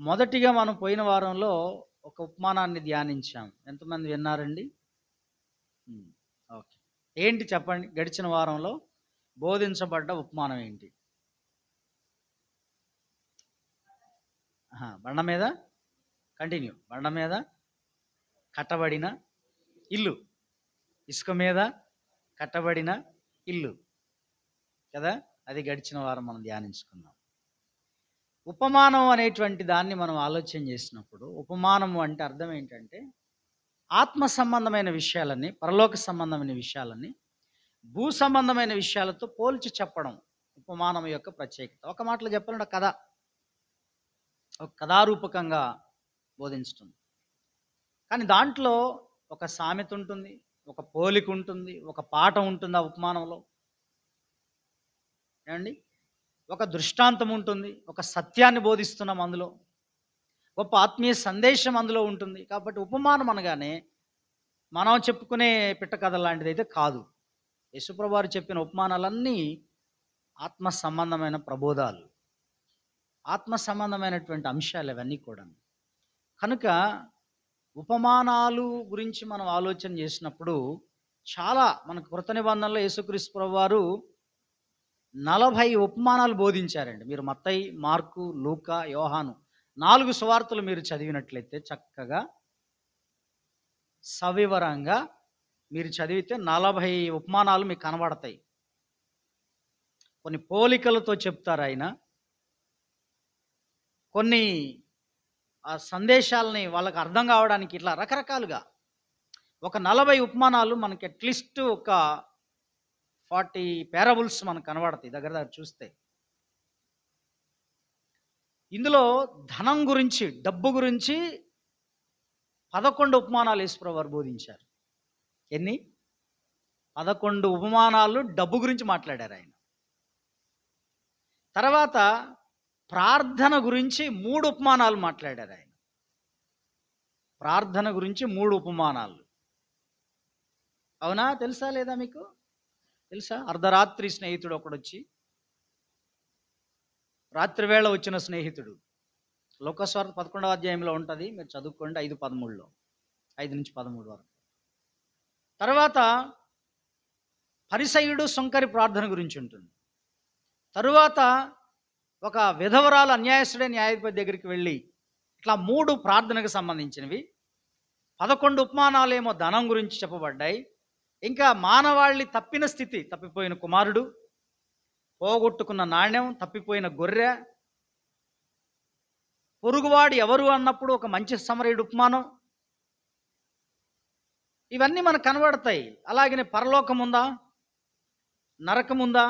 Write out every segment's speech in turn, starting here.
మొదటిగా మనం పోయిన వారంలో ఒక ఉపమానాన్ని ధ్యానించాం. ఎంతమంది విన్నారండి? హ్మ్. ఓకే. ఏంటి చెప్పండి? గడిచిన వారంలో బోధించబడ్డ ఉపమానం ఏంటి? బండ మీద కంటిన్యూ. బండ మీద కట్టబడిన ఇల్లు. ఇసుక మీద కట్టబడిన ఇల్లు. కదా! అది గడిచిన వారం మనం ధ్యానించుకున్నాం. ఉపమానం అనేటువంటి దాన్ని మనం ఆలోచన చేసినప్పుడు, ఉపమానము అంటే అర్థం ఏంటంటే, ఆత్మ సంబంధమైన విషయాలన్నీ, పరలోక సంబంధమైన విషయాలన్నీ, భూ సంబంధమైన విషయాలతో పోల్చి చెప్పడం ఉపమానం యొక్క ప్రత్యేకత. ఒక మాటలో చెప్పాలంటే కథ. ఒక కథారూపకంగా బోధించటం. కానీ దాంట్లో ఒక సామెత ఉంటుంది, ఒక పోలిక ఉంటుంది, ఒక పాఠం ఉంటుంది ఆ ఉపమానంలో. ఏమండి? ఒక దృష్టాంతం ఉంటుంది, ఒక సత్యాన్ని బోధిస్తున్నాం అందులో. గొప్ప ఆత్మీయ సందేశం అందులో ఉంటుంది. కాబట్టి ఉపమానం అనగానే మనం చెప్పుకునే పిట్టకథ లాంటిదైతే కాదు. యేసుప్రభువారు చెప్పిన ఉపమానాలన్నీ ఆత్మ సంబంధమైన ప్రబోధాలు. ఆత్మ సంబంధమైనటువంటి అంశాలు అవన్నీ కూడా. కనుక ఉపమానాలు గురించి మనం ఆలోచన చేసినప్పుడు చాలా మనకు కృత నిబంధనలో యేసుక్రీస్తు ప్రభువారు 40 ఉపమానాలు బోధించారండి. మీరు మత్తయి, మార్కు, లూకా, యోహాను 4 సువార్తలు మీరు చదివినట్లయితే చక్కగా సవివరంగా మీరు చదివితే 40 ఉపమానాలు మీకు కనబడతాయి. కొన్ని పోలికలతో చెప్తారు ఆయన. కొన్ని సందేశాలని వాళ్ళకి అర్థం కావడానికి ఇట్లా రకరకాలుగా ఒక 40 ఉపమానాలు మనకి అట్లీస్ట్ ఒక 40 పారాబుల్స్ మనకు కనబడతాయి దగ్గర దగ్గర చూస్తే. ఇందులో ధనం గురించి, డబ్బు గురించి 11 ఉపమానాలు యేసుప్రభువు వారు బోధించారు. ఎన్ని? 11 ఉపమానాలు డబ్బు గురించి మాట్లాడారు ఆయన. తర్వాత ప్రార్థన గురించి 3 ఉపమానాలు మాట్లాడారు ఆయన. ప్రార్థన గురించి 3 ఉపమానాలు. అవునా? తెలుసా లేదా మీకు? తెలుసా? అర్ధరాత్రి స్నేహితుడు ఒకడొచ్చి, రాత్రి వేళ వచ్చిన స్నేహితుడు. లోకస్వార్త 11వ అధ్యాయంలో ఉంటుంది, మీరు చదువుకోండి. 5:13లో 5-13 వరకు. తర్వాత పరిసయ్యుడు సుంకరి ప్రార్థన గురించి ఉంటుంది. తరువాత ఒక విధవరాలు అన్యాయస్తుడైన న్యాయాధిపతి దగ్గరికి వెళ్ళి ఇట్లా 3 ప్రార్థనకు సంబంధించినవి. 11 ఉపమానాలేమో ధనం గురించి చెప్పబడ్డాయి. ఇంకా మానవాళి తప్పిన స్థితి, తప్పిపోయిన కుమారుడు, పోగొట్టుకున్న నాణ్యం, తప్పిపోయిన గొర్రె, పొరుగువాడు ఎవరు అన్నప్పుడు ఒక మంచి సమరయుడు ఉపమానం. ఇవన్నీ మనకు కనబడతాయి. అలాగనే పరలోకం ఉందా, నరకం ఉందా,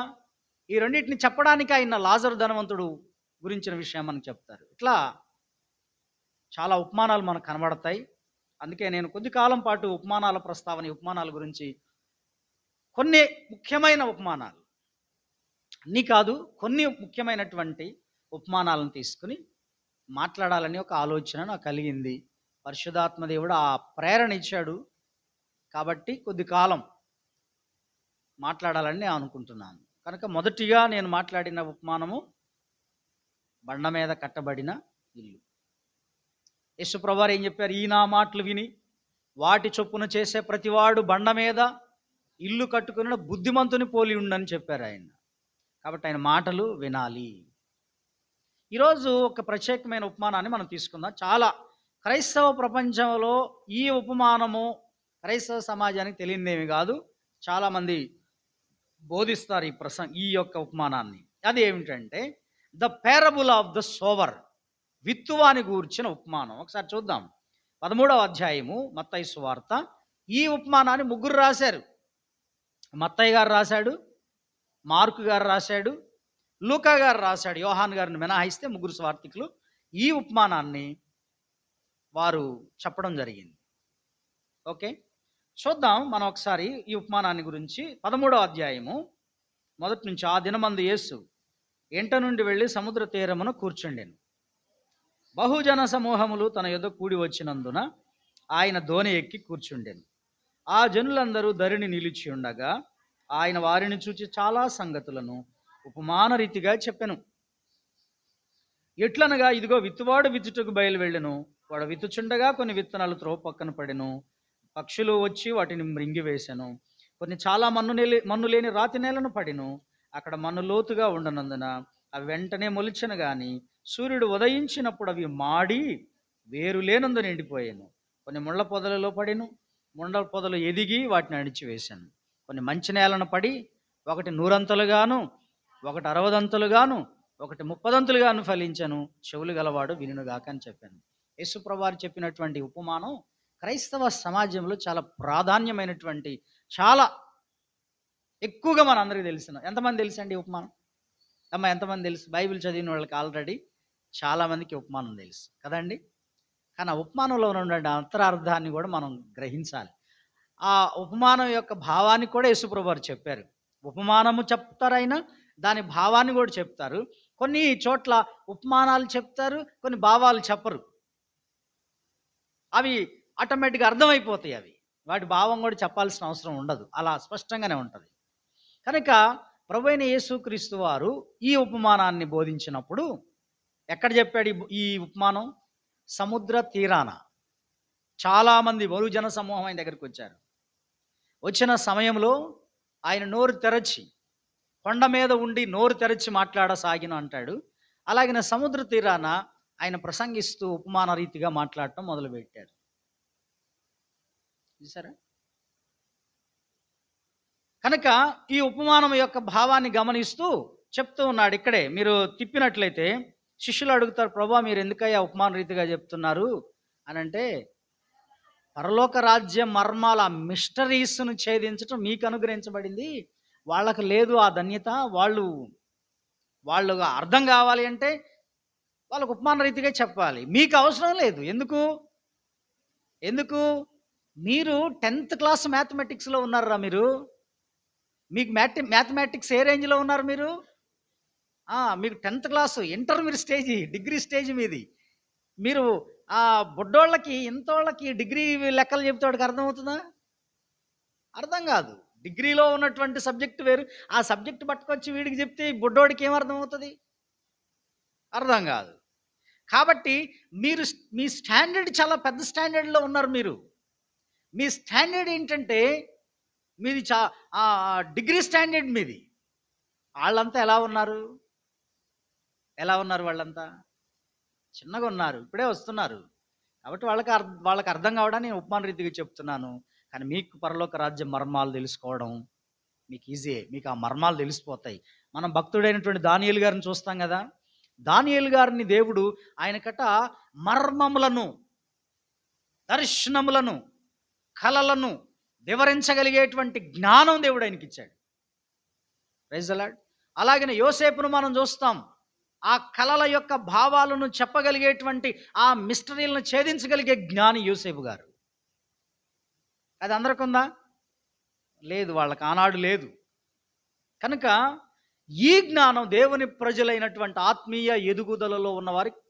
ఈ రెండింటిని చెప్పడానికి ఆయన లాజరు ధనవంతుడు గురించిన విషయం మనకు చెప్తారు. ఇట్లా చాలా ఉపమానాలు మనకు కనబడతాయి. అందుకే నేను కొద్ది కాలం పాటు ఉపమానాల ప్రస్తావన, ఉపమానాల గురించి కొన్ని ముఖ్యమైన ఉపమానాలు, అన్నీ కాదు, కొన్ని ముఖ్యమైనటువంటి ఉపమానాలను తీసుకుని మాట్లాడాలని ఒక ఆలోచన నాకు కలిగింది. పరిశుద్ధాత్మ దేవుడు ఆ ప్రేరణ ఇచ్చాడు. కాబట్టి కొద్ది కాలం మాట్లాడాలని నేను అనుకుంటున్నాను. కనుక మొదటిగా నేను మాట్లాడిన ఉపమానము బండ మీద కట్టబడిన ఇల్లు. యేసుప్రభువారు ఏం చెప్పారు? ఈ నా మాటలు విని వాటి చొప్పున చేసే ప్రతివాడు బండ మీద ఇల్లు కట్టుకుని బుద్ధిమంతుని పోలి ఉండని చెప్పారు ఆయన. కాబట్టి ఆయన మాటలు వినాలి. ఈరోజు ఒక ప్రత్యేకమైన ఉపమానాన్ని మనం తీసుకుందాం. చాలా క్రైస్తవ ప్రపంచంలో ఈ ఉపమానము క్రైస్తవ సమాజానికి తెలియనిదేమి కాదు. చాలామంది బోధిస్తారు ఈ యొక్క ఉపమానాన్ని. అది ఏమిటంటే the parable of the sower, విత్తువాని గూర్చిన ఉపమానం. ఒకసారి చూద్దాం. 13వ అధ్యాయము మత్తయి సువార్త. ఈ ఉపమానాన్ని 3 రాశారు. మత్తయి గారు రాశాడు, మార్కు గారు రాశాడు, లూకా గారు రాశాడు. యోహాన్ గారిని మినహాయిస్తే 3 స్వార్థికులు ఈ ఉపమానాన్ని వారు చెప్పడం జరిగింది. ఓకే, చూద్దాం మనం ఒకసారి ఈ ఉపమానాన్ని గురించి. 13వ అధ్యాయము మొదటి నుంచి. ఆ దినమందు యేసు ఎంట నుండి వెళ్ళి సముద్ర తీరమున కూర్చుండెను. బహుజన సమూహములు తన యొద్ద కూడి వచ్చినందున ఆయన దోణి ఎక్కి కూర్చుండెను. ఆ జనులందరూ ధరిని నిలిచి ఉండగా ఆయన వారిని చూచి చాలా సంగతులను ఉపమాన రీతిగా చెప్పెను. ఎట్లనగా ఇదిగో విత్తువాడు విత్తుటకు బయలు వెళ్ళెను. వాడు విత్తుచుండగా కొన్ని విత్తనాలు త్రోవ పక్కన పడెను. పక్షులు వచ్చి వాటిని మృంగివేశెను. కొన్ని చాలా మన్ను లేని రాతి నేలను పడెను. అక్కడ మన్ను లోతుగా ఉండనందున అవి వెంటనే మొలిచెను గాని సూర్యుడు ఉదయించినప్పుడు అవి మాడి వేరు లేనందున ఎండిపోయాను. కొన్ని ముళ్ళ పొదలలో పడెను. ముళ్ళ పొదలు ఎదిగి వాటిని అణిచివేశాను. కొన్ని మంచి నేలను పడి ఒకటి 100 ఒకటి 60 ఒకటి 30 ఫలించను. చెవులు గలవాడు వినుగాక అని చెప్పాను. యేసుప్రభువారు చెప్పినటువంటి ఉపమానం క్రైస్తవ సమాజంలో చాలా ప్రాధాన్యమైనటువంటి, చాలా ఎక్కువగా మనందరికీ తెలిసిన. ఎంతమంది తెలుసండి ఉపమానం? ఎంతమంది తెలుసు? బైబిల్ చదివిన వాళ్ళకి ఆల్రెడీ చాలామందికి ఉపమానం తెలుసు కదండి. కానీ ఆ ఉపమానంలో ఉన్నటువంటి అంతరార్థాన్ని కూడా మనం గ్రహించాలి. ఆ ఉపమానం యొక్క భావాన్ని కూడా యేసుప్రభువారు చెప్పారు. ఉపమానము చెప్తారైనా దాని భావాన్ని కూడా చెప్తారు. కొన్ని చోట్ల ఉపమానాలు చెప్తారు, కొన్ని భావాలు చెప్పరు. అవి ఆటోమేటిక్గా అర్థమైపోతాయి. వాటి భావం కూడా చెప్పాల్సిన అవసరం ఉండదు, అలా స్పష్టంగానే ఉంటుంది. కనుక ప్రభువైన యేసుక్రీస్తు వారు ఈ ఉపమానాన్ని బోధించినప్పుడు ఎక్కడ చెప్పాడు ఈ ఉపమానం? సముద్ర తీరాన చాలామంది బహుజన సమూహం ఆయన దగ్గరికి వచ్చారు. వచ్చిన సమయంలో ఆయన నోరు తెరచి, కొండ మీద ఉండి నోరు తెరచి మాట్లాడసాగిన అంటాడు. అలాగే సముద్ర తీరాన ఆయన ప్రసంగిస్తూ ఉపమాన రీతిగా మాట్లాడటం మొదలుపెట్టారు. చూసారా? కనుక ఈ ఉపమానం యొక్క భావాన్ని గమనిస్తూ చెప్తూ ఉన్నాడు. ఇక్కడే మీరు తిప్పినట్లయితే శిష్యులు అడుగుతారు, ప్రభువా మీరు ఎందుకయ్యా ఉపమాన రీతిగా చెప్తున్నారు అని అంటే, పరలోక రాజ్య మర్మాల మిస్టరీస్ను ఛేదించటం మీకు అనుగ్రహించబడింది, వాళ్ళకు లేదు ఆ ధన్యత. వాళ్ళు అర్థం కావాలి అంటే వాళ్ళకు ఉపమాన రీతిగా చెప్పాలి. మీకు అవసరం లేదు. ఎందుకు? మీరు 10th క్లాస్ మ్యాథమెటిక్స్లో ఉన్నారా? మీకు మ్యాథమెటిక్స్ ఏ రేంజ్లో ఉన్నారు మీరు? మీకు 10th class, intermediate stage, degree stage మీది. మీరు ఆ బుడ్డోళ్ళకి, ఇంతోళ్ళకి డిగ్రీ లెక్కలు చెబుతాడికి అర్థమవుతుందా? అర్థం కాదు. డిగ్రీలో ఉన్నటువంటి సబ్జెక్ట్ వేరు, ఆ సబ్జెక్ట్ పట్టుకొచ్చి వీడికి చెప్తే బుడ్డోడికి ఏం అర్థమవుతుంది? అర్థం కాదు. కాబట్టి మీ స్టాండర్డ్ చాలా పెద్ద స్టాండర్డ్లో ఉన్నారు. మీ స్టాండర్డ్ ఏంటంటే మీది డిగ్రీ స్టాండర్డ్ మీది. వాళ్ళంతా ఎలా ఉన్నారు? వాళ్ళంతా చిన్నగా ఉన్నారు, ఇప్పుడే వస్తున్నారు. కాబట్టి వాళ్ళకి అర్థం కావడానికి నేను ఉపమాన రీతిగా చెప్తున్నాను. కానీ మీకు పరలోక రాజ్య మర్మాలు తెలుసుకోవడం మీకు ఈజీయే. మీకు ఆ మర్మాలు తెలిసిపోతాయి. మనం భక్తుడైనటువంటి దానియేలు గారిని చూస్తాం కదా. దానియేలు గారిని దేవుడు ఆయనకట మర్మములను, దర్శనములను, కలలను వివరించగలిగేటువంటి జ్ఞానం దేవుడు ఆయనకి ఇచ్చాడు. Praise the lord. అలాగే యోసేపును మనం చూస్తాం. ఆ కలల యొక్క భావాలను చెప్పగలిగేటువంటి, ఆ మిస్టరీలను ఛేదించగలిగే జ్ఞాని యోసేపు గారు. అది అందరికి ఉందా? లేదు, వాళ్ళకి ఆనాడు లేదు. కనుక ఈ జ్ఞానం దేవుని ప్రజలైనటువంటి ఆత్మీయ ఎదుగుదలలో ఉన్నవారికి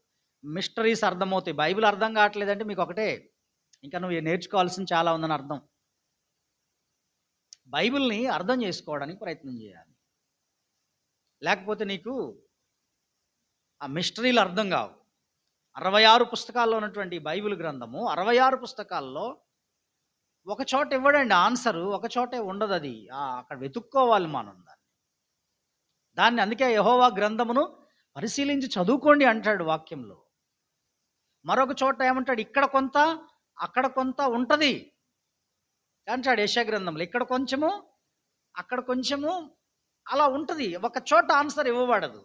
మిస్టరీస్ అర్థమవుతాయి. బైబిల్ అర్థం కావట్లేదంటే మీకు ఒకటే, ఇంకా నువ్వు నేర్చుకోవాల్సింది చాలా ఉందని అర్థం. బైబిల్ని అర్థం చేసుకోవడానికి ప్రయత్నం చేయాలి. లేకపోతే నీకు ఆ మిస్టరీలు అర్థం కావు. 66 పుస్తకాల్లో ఉన్నటువంటి బైబిల్ గ్రంథము, 66 పుస్తకాల్లో ఒక చోట ఇవ్వడండి ఆన్సరు, ఒక చోటే ఉండదు. అది అక్కడ వెతుక్కోవాలి మనం దాన్ని. అందుకే యెహోవా గ్రంథమును పరిశీలించి చదువుకోండి అంటాడు వాక్యంలో. మరొక చోట ఏమంటాడు? ఇక్కడ కొంత అక్కడ కొంత ఉంటుంది అంటాడు యెషయా గ్రంథంలో. ఇక్కడ కొంచెము అక్కడ కొంచెము అలా ఉంటుంది. ఒక చోట ఆన్సర్ ఇవ్వబడదు.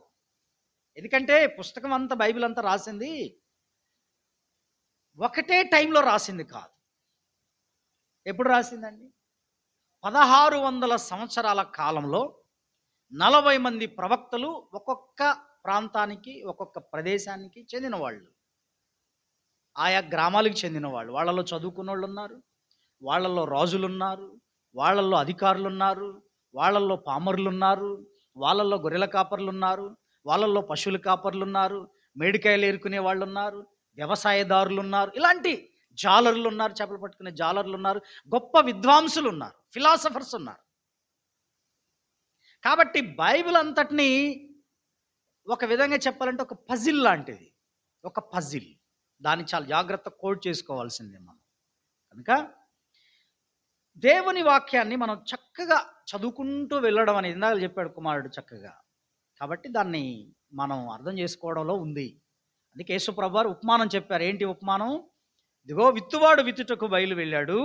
ఎందుకంటే పుస్తకం అంతా, బైబిల్ అంతా రాసింది ఒకటే టైంలో రాసింది కాదు. ఎప్పుడు రాసిందండి? 1600 సంవత్సరాల కాలంలో 40 మంది ప్రవక్తలు ఒక్కొక్క ప్రాంతానికి, ఒక్కొక్క ప్రదేశానికి చెందిన వాళ్ళు, ఆయా గ్రామాలకు చెందిన వాళ్ళు. వాళ్ళలో చదువుకున్న వాళ్ళు ఉన్నారు, వాళ్ళల్లో రాజులు ఉన్నారు, వాళ్ళల్లో అధికారులు ఉన్నారు, వాళ్ళల్లో పామరులు ఉన్నారు, వాళ్ళల్లో గొర్రెల కాపర్లు ఉన్నారు, వాళ్ళల్లో పశువుల కాపర్లు ఉన్నారు, మేడికాయలు ఏరుకునే వాళ్ళు ఉన్నారు, వ్యవసాయదారులు ఉన్నారు, ఇలాంటి జాలర్లు ఉన్నారు, చేపలు పట్టుకునే జాలర్లు ఉన్నారు, గొప్ప విద్వాంసులు ఉన్నారు, ఫిలాసఫర్స్ ఉన్నారు. కాబట్టి బైబిల్ అంతటినీ ఒక విధంగా చెప్పాలంటే ఒక పజిల్ లాంటిది, ఒక పజిల్. దాన్ని చాలా జాగ్రత్త కోడ్ చేసుకోవాల్సిందే మనం. కనుక దేవుని వాక్యాన్ని మనం చక్కగా చదువుకుంటూ వెళ్ళడం అనేది ఇందాక చెప్పాడు కుమారుడు చక్కగా. కాబట్టి దాన్ని మనం అర్థం చేసుకోవడంలో ఉంది. అందుకే యేసుప్రభువు వారు ఉపమానం చెప్పారు. ఏంటి ఉపమానం? ఇదిగో విత్తువాడు విత్తుటకు బయలు వెళ్ళాడు.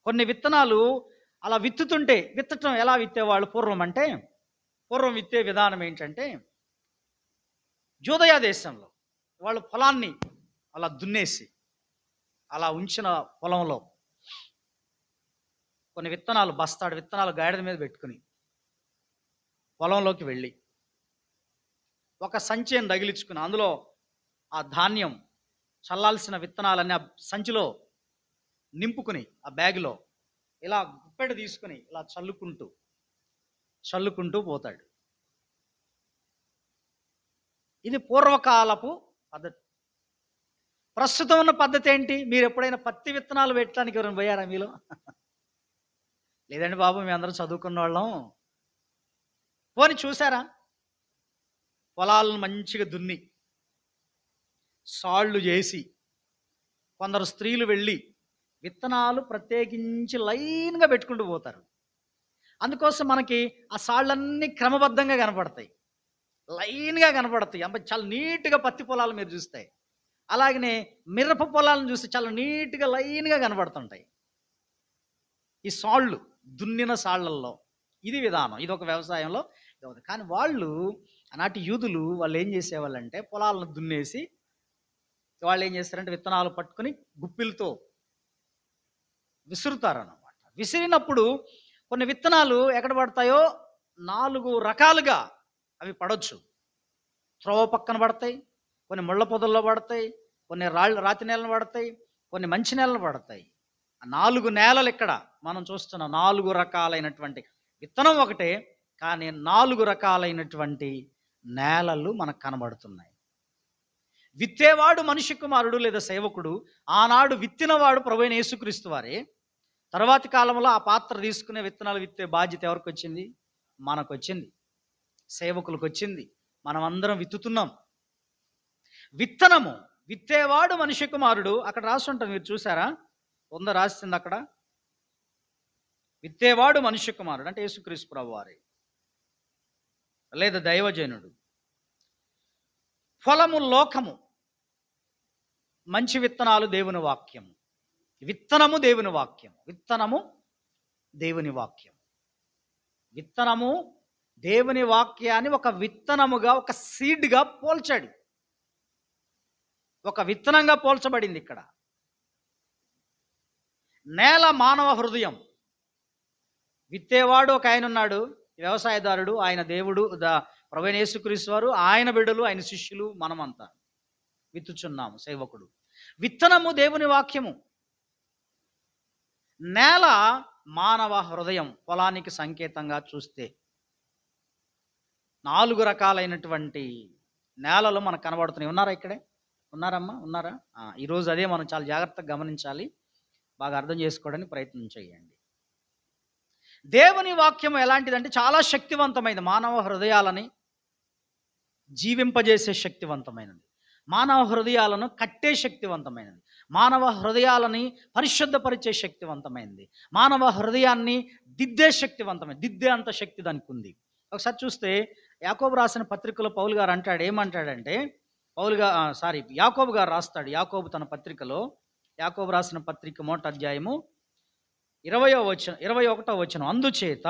కొన్ని విత్తనాలు అలా విత్తుతుంటే, విత్తటం ఎలా విత్తేవాళ్ళు పూర్వం విత్తే విధానం ఏంటంటే, యూదయ దేశంలో వాళ్ళు పొలాన్ని అలా దున్నేసి అలా ఉంచిన పొలంలో కొన్ని విత్తనాలు, బస్తాడు విత్తనాలు గాడిద మీద పెట్టుకుని పొలంలోకి వెళ్ళి ఒక సంచిని తగిలించుకుని అందులో ఆ ధాన్యం చల్లాల్సిన విత్తనాలన్నీ ఆ సంచిలో నింపుకుని ఆ బ్యాగులో ఇలా గుప్పెడు తీసుకుని ఇలా చల్లుకుంటూ పోతాడు. ఇది పూర్వకాలపు పద్ధతి. ప్రస్తుతం ఉన్న పద్ధతి ఏంటి? మీరు ఎప్పుడైనా పత్తి విత్తనాలు పెట్టడానికి ఎవరైనా పోయారా మీలో? లేదండి బాబు, మేము అందరం చదువుకున్న వాళ్ళం. పోని చూసారా? పొలాలను మంచిగా దున్ని సాళ్ళు చేసి కొందరు స్త్రీలు వెళ్ళి విత్తనాలు ప్రత్యేకించి లైన్గా పెట్టుకుంటూ పోతారు. అందుకోసం మనకి ఆ సాళ్ళన్నీ క్రమబద్ధంగా కనపడతాయి, లైన్గా కనపడతాయి. అంటే చాలా నీట్గా పత్తి పొలాలు మీరు చూస్తాయి. అలాగనే మిరప పొలాలను చూస్తే చాలా నీట్గా లైన్గా కనపడుతుంటాయి. ఈ సాళ్ళు దున్నిన సాళ్లల్లో ఇది విధానం. ఇది ఒక వ్యవసాయంలో ఇది. కానీ వాళ్ళు ఆనాటి యూదులు వాళ్ళు ఏం చేసేవాళ్ళంటే పొలాలను దున్నేసి వాళ్ళు ఏం చేస్తారంటే విత్తనాలు పట్టుకుని గుప్పిలతో విసురుతారన్నమాట. విసిరినప్పుడు కొన్ని విత్తనాలు ఎక్కడ పడతాయో 4 రకాలుగా అవి పడవచ్చు. త్రోవ పక్కన పడతాయి, కొన్ని ముళ్ళ పొదల్లో పడతాయి, కొన్ని రాతి నేలను పడతాయి, కొన్ని మంచి నేలను పడతాయి. 4 నేలలు ఇక్కడ మనం చూస్తున్న 4 రకాలైనటువంటి విత్తనం ఒకటే, కానీ 4 రకాలైనటువంటి నేలలు మనకు కనబడుతున్నాయి. విత్తేవాడు మనిషి కుమారుడు లేదా సేవకుడు. ఆనాడు విత్తినవాడు ప్రభువైన యేసుక్రీస్తు వారే. తర్వాతి కాలంలో ఆ పాత్ర తీసుకునే విత్తనాలు విత్తే బాధ్యత ఎవరికి వచ్చింది? మనకు వచ్చింది, సేవకులకు వచ్చింది. మనం అందరం విత్తుతున్నాం. విత్తనము విత్తేవాడు మనిషి కుమారుడు అక్కడ రాసి ఉంటుంది, మీరు చూసారా? రాసింది అక్కడ. విత్తేవాడు మనిషి కుమారుడు అంటే యేసుక్రీస్తు ప్రభువారే లేదా దైవజనుడు. ఫలము లోకము. మంచి విత్తనాలు దేవుని వాక్యము. విత్తనము దేవుని వాక్యము. విత్తనము దేవుని వాక్యం. విత్తనము దేవుని వాక్యాన్ని ఒక విత్తనముగా, ఒక సీడ్గా పోల్చాడు. ఒక విత్తనంగా పోల్చబడింది ఇక్కడ. నేల మానవ హృదయం. విత్తేవాడు ఒక ఆయన ఉన్నాడు, వ్యవసాయదారుడు. ఆయన దేవుడు ప్రభువైన యేసుక్రీస్తు వారు, ఆయన బిడ్డలు, ఆయన శిష్యులు, మనమంతా విత్తుచున్నాము, సేవకుడు. విత్తనము దేవుని వాక్యము. నేల మానవ హృదయం. పొలానికి సంకేతంగా చూస్తే 4 రకాలైనటువంటి నేలలు మనకు కనబడుతున్నాయి. ఉన్నారా ఇక్కడే? ఉన్నారమ్మా? ఉన్నారా? ఈరోజు అదే మనం చాలా జాగ్రత్తగా గమనించాలి, బాగా అర్థం చేసుకోవడానికి ప్రయత్నం చేయండి. దేవుని వాక్యం ఎలాంటిదంటే చాలా శక్తివంతమైనది. మానవ హృదయాలని జీవింపజేసే శక్తివంతమైనది. మానవ హృదయాలను కట్టే శక్తివంతమైనది. మానవ హృదయాలని పరిశుద్ధపరిచే శక్తివంతమైనది. మానవ హృదయాన్ని దిద్దే శక్తివంతమైనది. దిద్దే అంత శక్తి దానికి ఉంది. ఒకసారి చూస్తే యాకోబు రాసిన పత్రికలో పౌలు గారు అంటాడు, ఏమంటాడంటే యాకోబు గారు రాస్తాడు. యాకోబు తన పత్రికలో, యాకోబు రాసిన పత్రిక 1వ అధ్యాయము 21వ వచనం. అందుచేత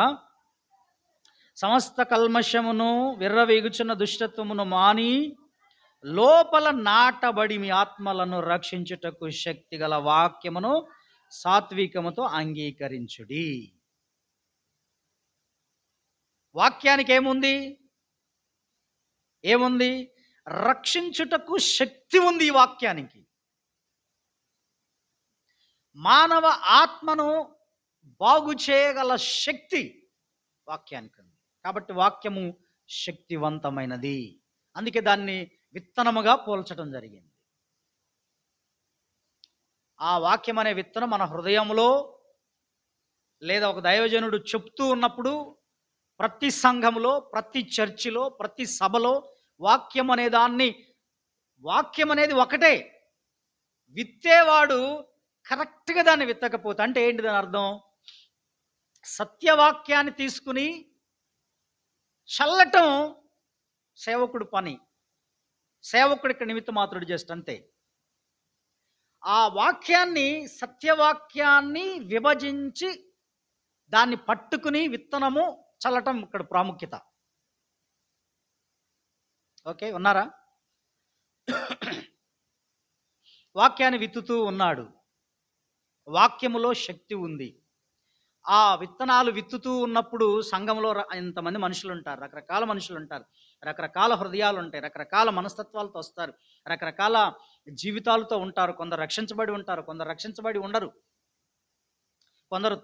సమస్త కల్మషమును విర్రవీగుచున్న దుష్టత్వమును మాని లోపల నాటబడి మీ ఆత్మలను రక్షించుటకు శక్తిగల వాక్యమును సాత్వికముతో అంగీకరించుడి. వాక్యానికి ఏముంది? రక్షించుటకు శక్తి ఉంది. ఈ వాక్యానికి మానవ ఆత్మను బాగు చేయగల శక్తి వాక్యానికి ఉంది. కాబట్టి వాక్యము శక్తివంతమైనది. అందుకే దాన్ని విత్తనముగా పోల్చడం జరిగింది. ఆ వాక్యం అనే విత్తనం మన హృదయంలో లేదా ఒక దైవజనుడు చెప్తూ ఉన్నప్పుడు ప్రతి సంఘంలో, ప్రతి చర్చిలో, ప్రతి సభలో, వాక్యం అనే దాన్ని, వాక్యం అనేది ఒకటే. విత్తేవాడు కరెక్ట్గా దాన్ని విత్తకపోతే అంటే ఏంటి దాని అర్థం? సత్యవాక్యాన్ని తీసుకుని చల్లటం సేవకుడు పని. సేవకుడు ఇక్కడ నిమిత్త మాత్రుడు జస్ట్ అంతే. ఆ వాక్యాన్ని, సత్యవాక్యాన్ని విభజించి దాన్ని పట్టుకుని విత్తనము చల్లటం ఇక్కడ ప్రాముఖ్యత. ఓకే, ఉన్నారా? వాక్యాన్ని విత్తుతూ ఉన్నాడు. వాక్యములో శక్తి ఉంది. ఆ విత్తనాలు విత్తుతూ ఉన్నప్పుడు సంఘంలో ఇంతమంది మనుషులు ఉంటారు, రకరకాల మనుషులు ఉంటారు, రకరకాల హృదయాలు ఉంటాయి, రకరకాల మనస్తత్వాలతో వస్తారు, రకరకాల జీవితాలతో ఉంటారు. కొందరు రక్షించబడి ఉంటారు, కొందరు రక్షించబడి ఉండరు. కొందరు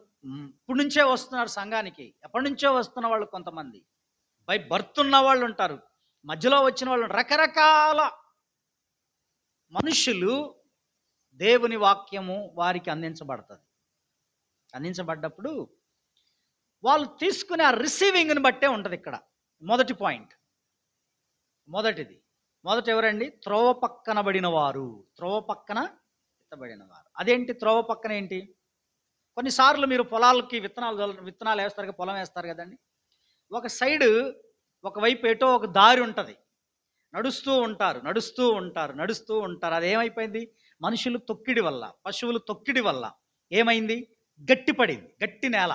ఇప్పుడు నుంచే వస్తున్నారు సంఘానికి, ఎప్పటి నుంచో వస్తున్న వాళ్ళు కొంతమంది, బై బర్త్ ఉన్న వాళ్ళు ఉంటారు, మధ్యలో వచ్చిన వాళ్ళు, రకరకాల మనుషులు. దేవుని వాక్యము వారికి అందించబడుతుంది. అందించబడ్డప్పుడు వాళ్ళు తీసుకునే ఆ రిసీవింగ్ని బట్టే ఉంటుంది. ఇక్కడ మొదటి పాయింట్, మొదటి ఎవరండి? త్రోవ పక్కన పడిన వారు. త్రోవ పక్కన విత్తబడిన వారు. అదేంటి త్రోవ పక్కన ఏంటి? కొన్నిసార్లు మీరు పొలాలకి విత్తనాలు వేస్తారు కదా, పొలం వేస్తారు కదండి. ఒక సైడు, ఒకవైపు ఏటో ఒక దారి ఉంటుంది. నడుస్తూ ఉంటారు. అదేమైపోయింది? మనుషులు తొక్కిడి వల్ల, పశువులు తొక్కిడి వల్ల ఏమైంది? గట్టిపడింది. గట్టి నేల,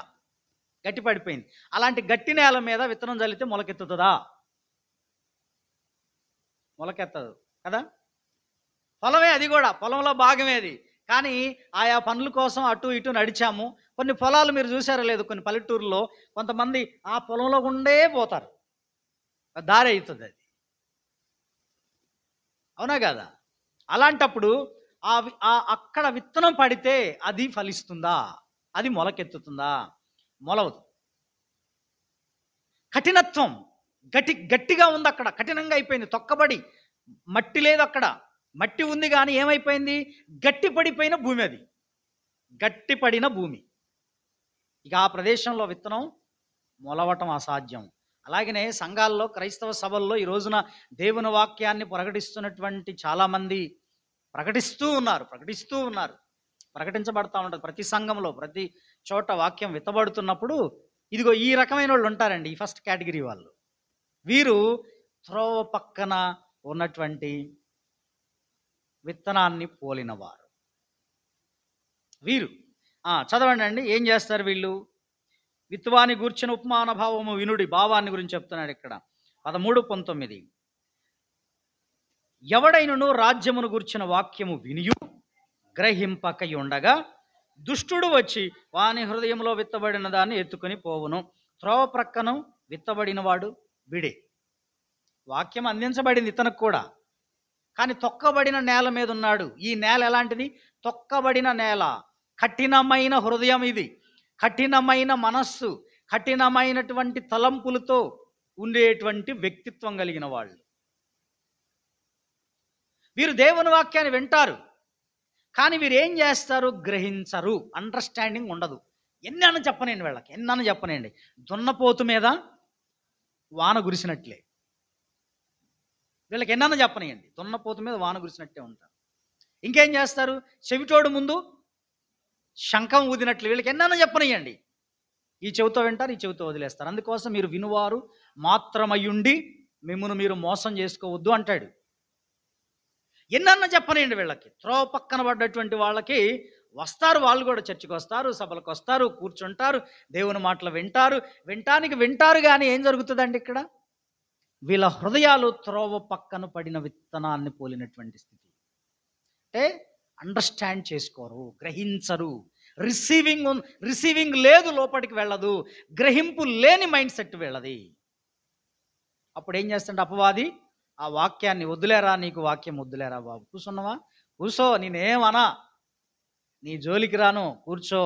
గట్టి పడిపోయింది. అలాంటి గట్టి నేల మీద విత్తనం చల్లితే మొలకెత్తుతుందా? మొలకెత్తదు కదా. పొలమే అది కూడా, పొలంలో భాగమే అది. కానీ ఆయా పనుల కోసం అటు ఇటు నడిచాము. కొన్ని పొలాలు మీరు చూసారో లేదు, కొన్ని పల్లెటూరులో కొంతమంది ఆ పొలంలో గుండే పోతారు, దారి అవుతుంది అది. అవునా కదా? అలాంటప్పుడు అక్కడ విత్తనం పడితే అది ఫలిస్తుందా? అది మొలకెత్తుతుందా? మొలవదు. కఠినత్వం గట్టిగా ఉంది అక్కడ, కఠినంగా అయిపోయింది. తొక్కబడి మట్టి లేదు అక్కడ. మట్టి ఉంది కానీ ఏమైపోయింది? గట్టి పడిపోయిన భూమి అది, గట్టి పడిన భూమి. ఇక ఆ ప్రదేశంలో విత్తనం మొలవటం అసాధ్యం. అలాగనే సంఘాల్లో, క్రైస్తవ సభల్లో ఈ రోజున దేవుని వాక్యాన్ని ప్రకటిస్తున్నటువంటి చాలామంది ప్రకటిస్తూ ఉన్నారు. ప్రకటించబడతా ఉంటుంది ప్రతి సంఘంలో, ప్రతి చోట వాక్యం విత్తబడుతున్నప్పుడు. ఇదిగో ఈ రకమైన వాళ్ళు ఉంటారండి, ఈ ఫస్ట్ కేటగిరీ వాళ్ళు. వీరు త్రోవ పక్కన ఉన్నటువంటి విత్తనాన్ని పోలినవారు. వీరు చదవండి అండి, ఏం చేస్తారు వీళ్ళు? విత్తువాని గూర్చిన ఉపమాన భావము వినుడి. భావాన్ని గురించి చెప్తున్నాడు ఇక్కడ 13:19. ఎవడైనను రాజ్యమును గూర్చిన వాక్యము వినియు గ్రహింపక ఉండగా దుష్టుడు వచ్చి వాని హృదయంలో విత్తబడిన దాన్ని ఎత్తుకొని పోవును. త్రోవ ప్రక్కను విత్తబడినవాడు విడే. వాక్యం అందించబడింది ఇతనికి కూడా, కానీ తొక్కబడిన నేల మీద ఉన్నాడు. ఈ నేల ఎలాంటిది? తొక్కబడిన నేల, కఠినమైన హృదయం ఇది, కఠినమైన మనస్సు, కఠినమైనటువంటి తలంపులతో ఉండేటువంటి వ్యక్తిత్వం కలిగిన వాళ్ళు. వీరు దేవుని వాక్యాన్ని వింటారు, కానీ వీరు ఏం చేస్తారు? గ్రహించరు. అండర్స్టాండింగ్ ఉండదు. ఎన్నని చెప్పనండి వీళ్ళకి, ఎన్నని చెప్పనండి. దున్నపోతు మీద వాన కురిసినట్లే వీళ్ళకి ఎన్నన్నా చెప్పనియండి, దున్నపోతు మీద వాన కురిసినట్టే ఉంటారు. ఇంకేం చేస్తారు? చెవిటోడు ముందు శంఖం ఊదినట్లు వీళ్ళకి ఎన్నన్నా చెప్పనియండి. ఈ చెవితో వింటారు, ఈ చెవితో వదిలేస్తారు. అందుకోసం మీరు వినువారు మాత్రమయ్యుండి మిమ్మల్ని మీరు మోసం చేసుకోవద్దు అంటాడు. ఎన్నన్నా చెప్పనియండి వీళ్ళకి. త్రోవ పక్కన పడ్డటువంటి వాళ్ళకి వస్తారు, వాళ్ళు కూడా చర్చికి వస్తారు, సభలకు వస్తారు, కూర్చుంటారు, దేవుని మాటలు వింటారు. కానీ ఏం జరుగుతుందండి ఇక్కడ? వీళ్ళ హృదయాలు త్రోవ పక్కన పడిన విత్తనాన్ని పోలినటువంటి స్థితి. అంటే అండర్స్టాండ్ చేసుకోరు, గ్రహించరు. రిసీవింగ్ లేదు, లోపలికి వెళ్ళదు. గ్రహింపు లేని మైండ్ సెట్ వీళ్ళది. అప్పుడు ఏం చేస్తుంటే అపవాది ఆ వాక్యాన్ని, వద్దులేరా, నీకు వాక్యం వద్దులేరా బాబు, కూర్చున్నావా, కూర్చో, నేనేమనా, నీ జోలికి రాను, కూర్చో,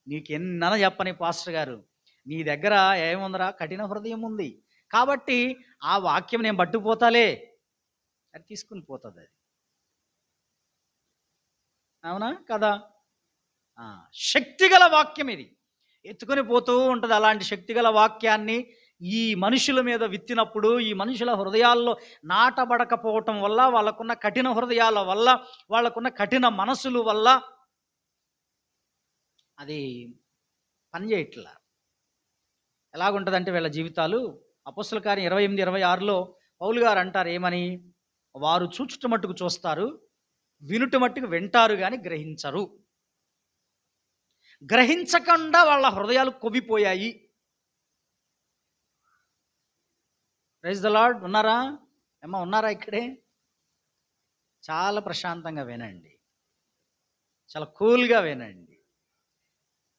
నీకు ఎన్నన చెప్పని పాస్టర్ గారు, నీ దగ్గర ఏముందిరా? కఠిన హృదయం ఉంది, కాబట్టి ఆ వాక్యం నేను పట్టుకుపోతాలే, అది తీసుకుని పోతుంది. అది అవునా కదా? శక్తిగల వాక్యం ఇది, ఎత్తుకొని పోతూ ఉంటుంది. అలాంటి శక్తిగల వాక్యాన్ని ఈ మనుషుల మీద విత్తినప్పుడు ఈ మనుషుల హృదయాల్లో నాటబడకపోవటం వల్ల, వాళ్ళకున్న కఠిన హృదయాల వల్ల, వాళ్ళకున్న కఠిన మనసుల వల్ల అది పనిచేయట్లా. ఎలాగుంటుందంటే వీళ్ళ జీవితాలు, అపొస్తలుల కార్యం 28-26లో పౌలు గారు అంటారు ఏమని, వారు చూచుట మట్టుకు చూస్తారు, వినుట మట్టుకు వింటారు కానీ గ్రహించరు. గ్రహించకుండా వాళ్ళ హృదయాలు కొవ్విపోయాయి. Praise the lord. ఉన్నారా ఏమో? ఉన్నారా ఇక్కడే? చాలా ప్రశాంతంగా వినండి, చాలా కూల్గా వినండి,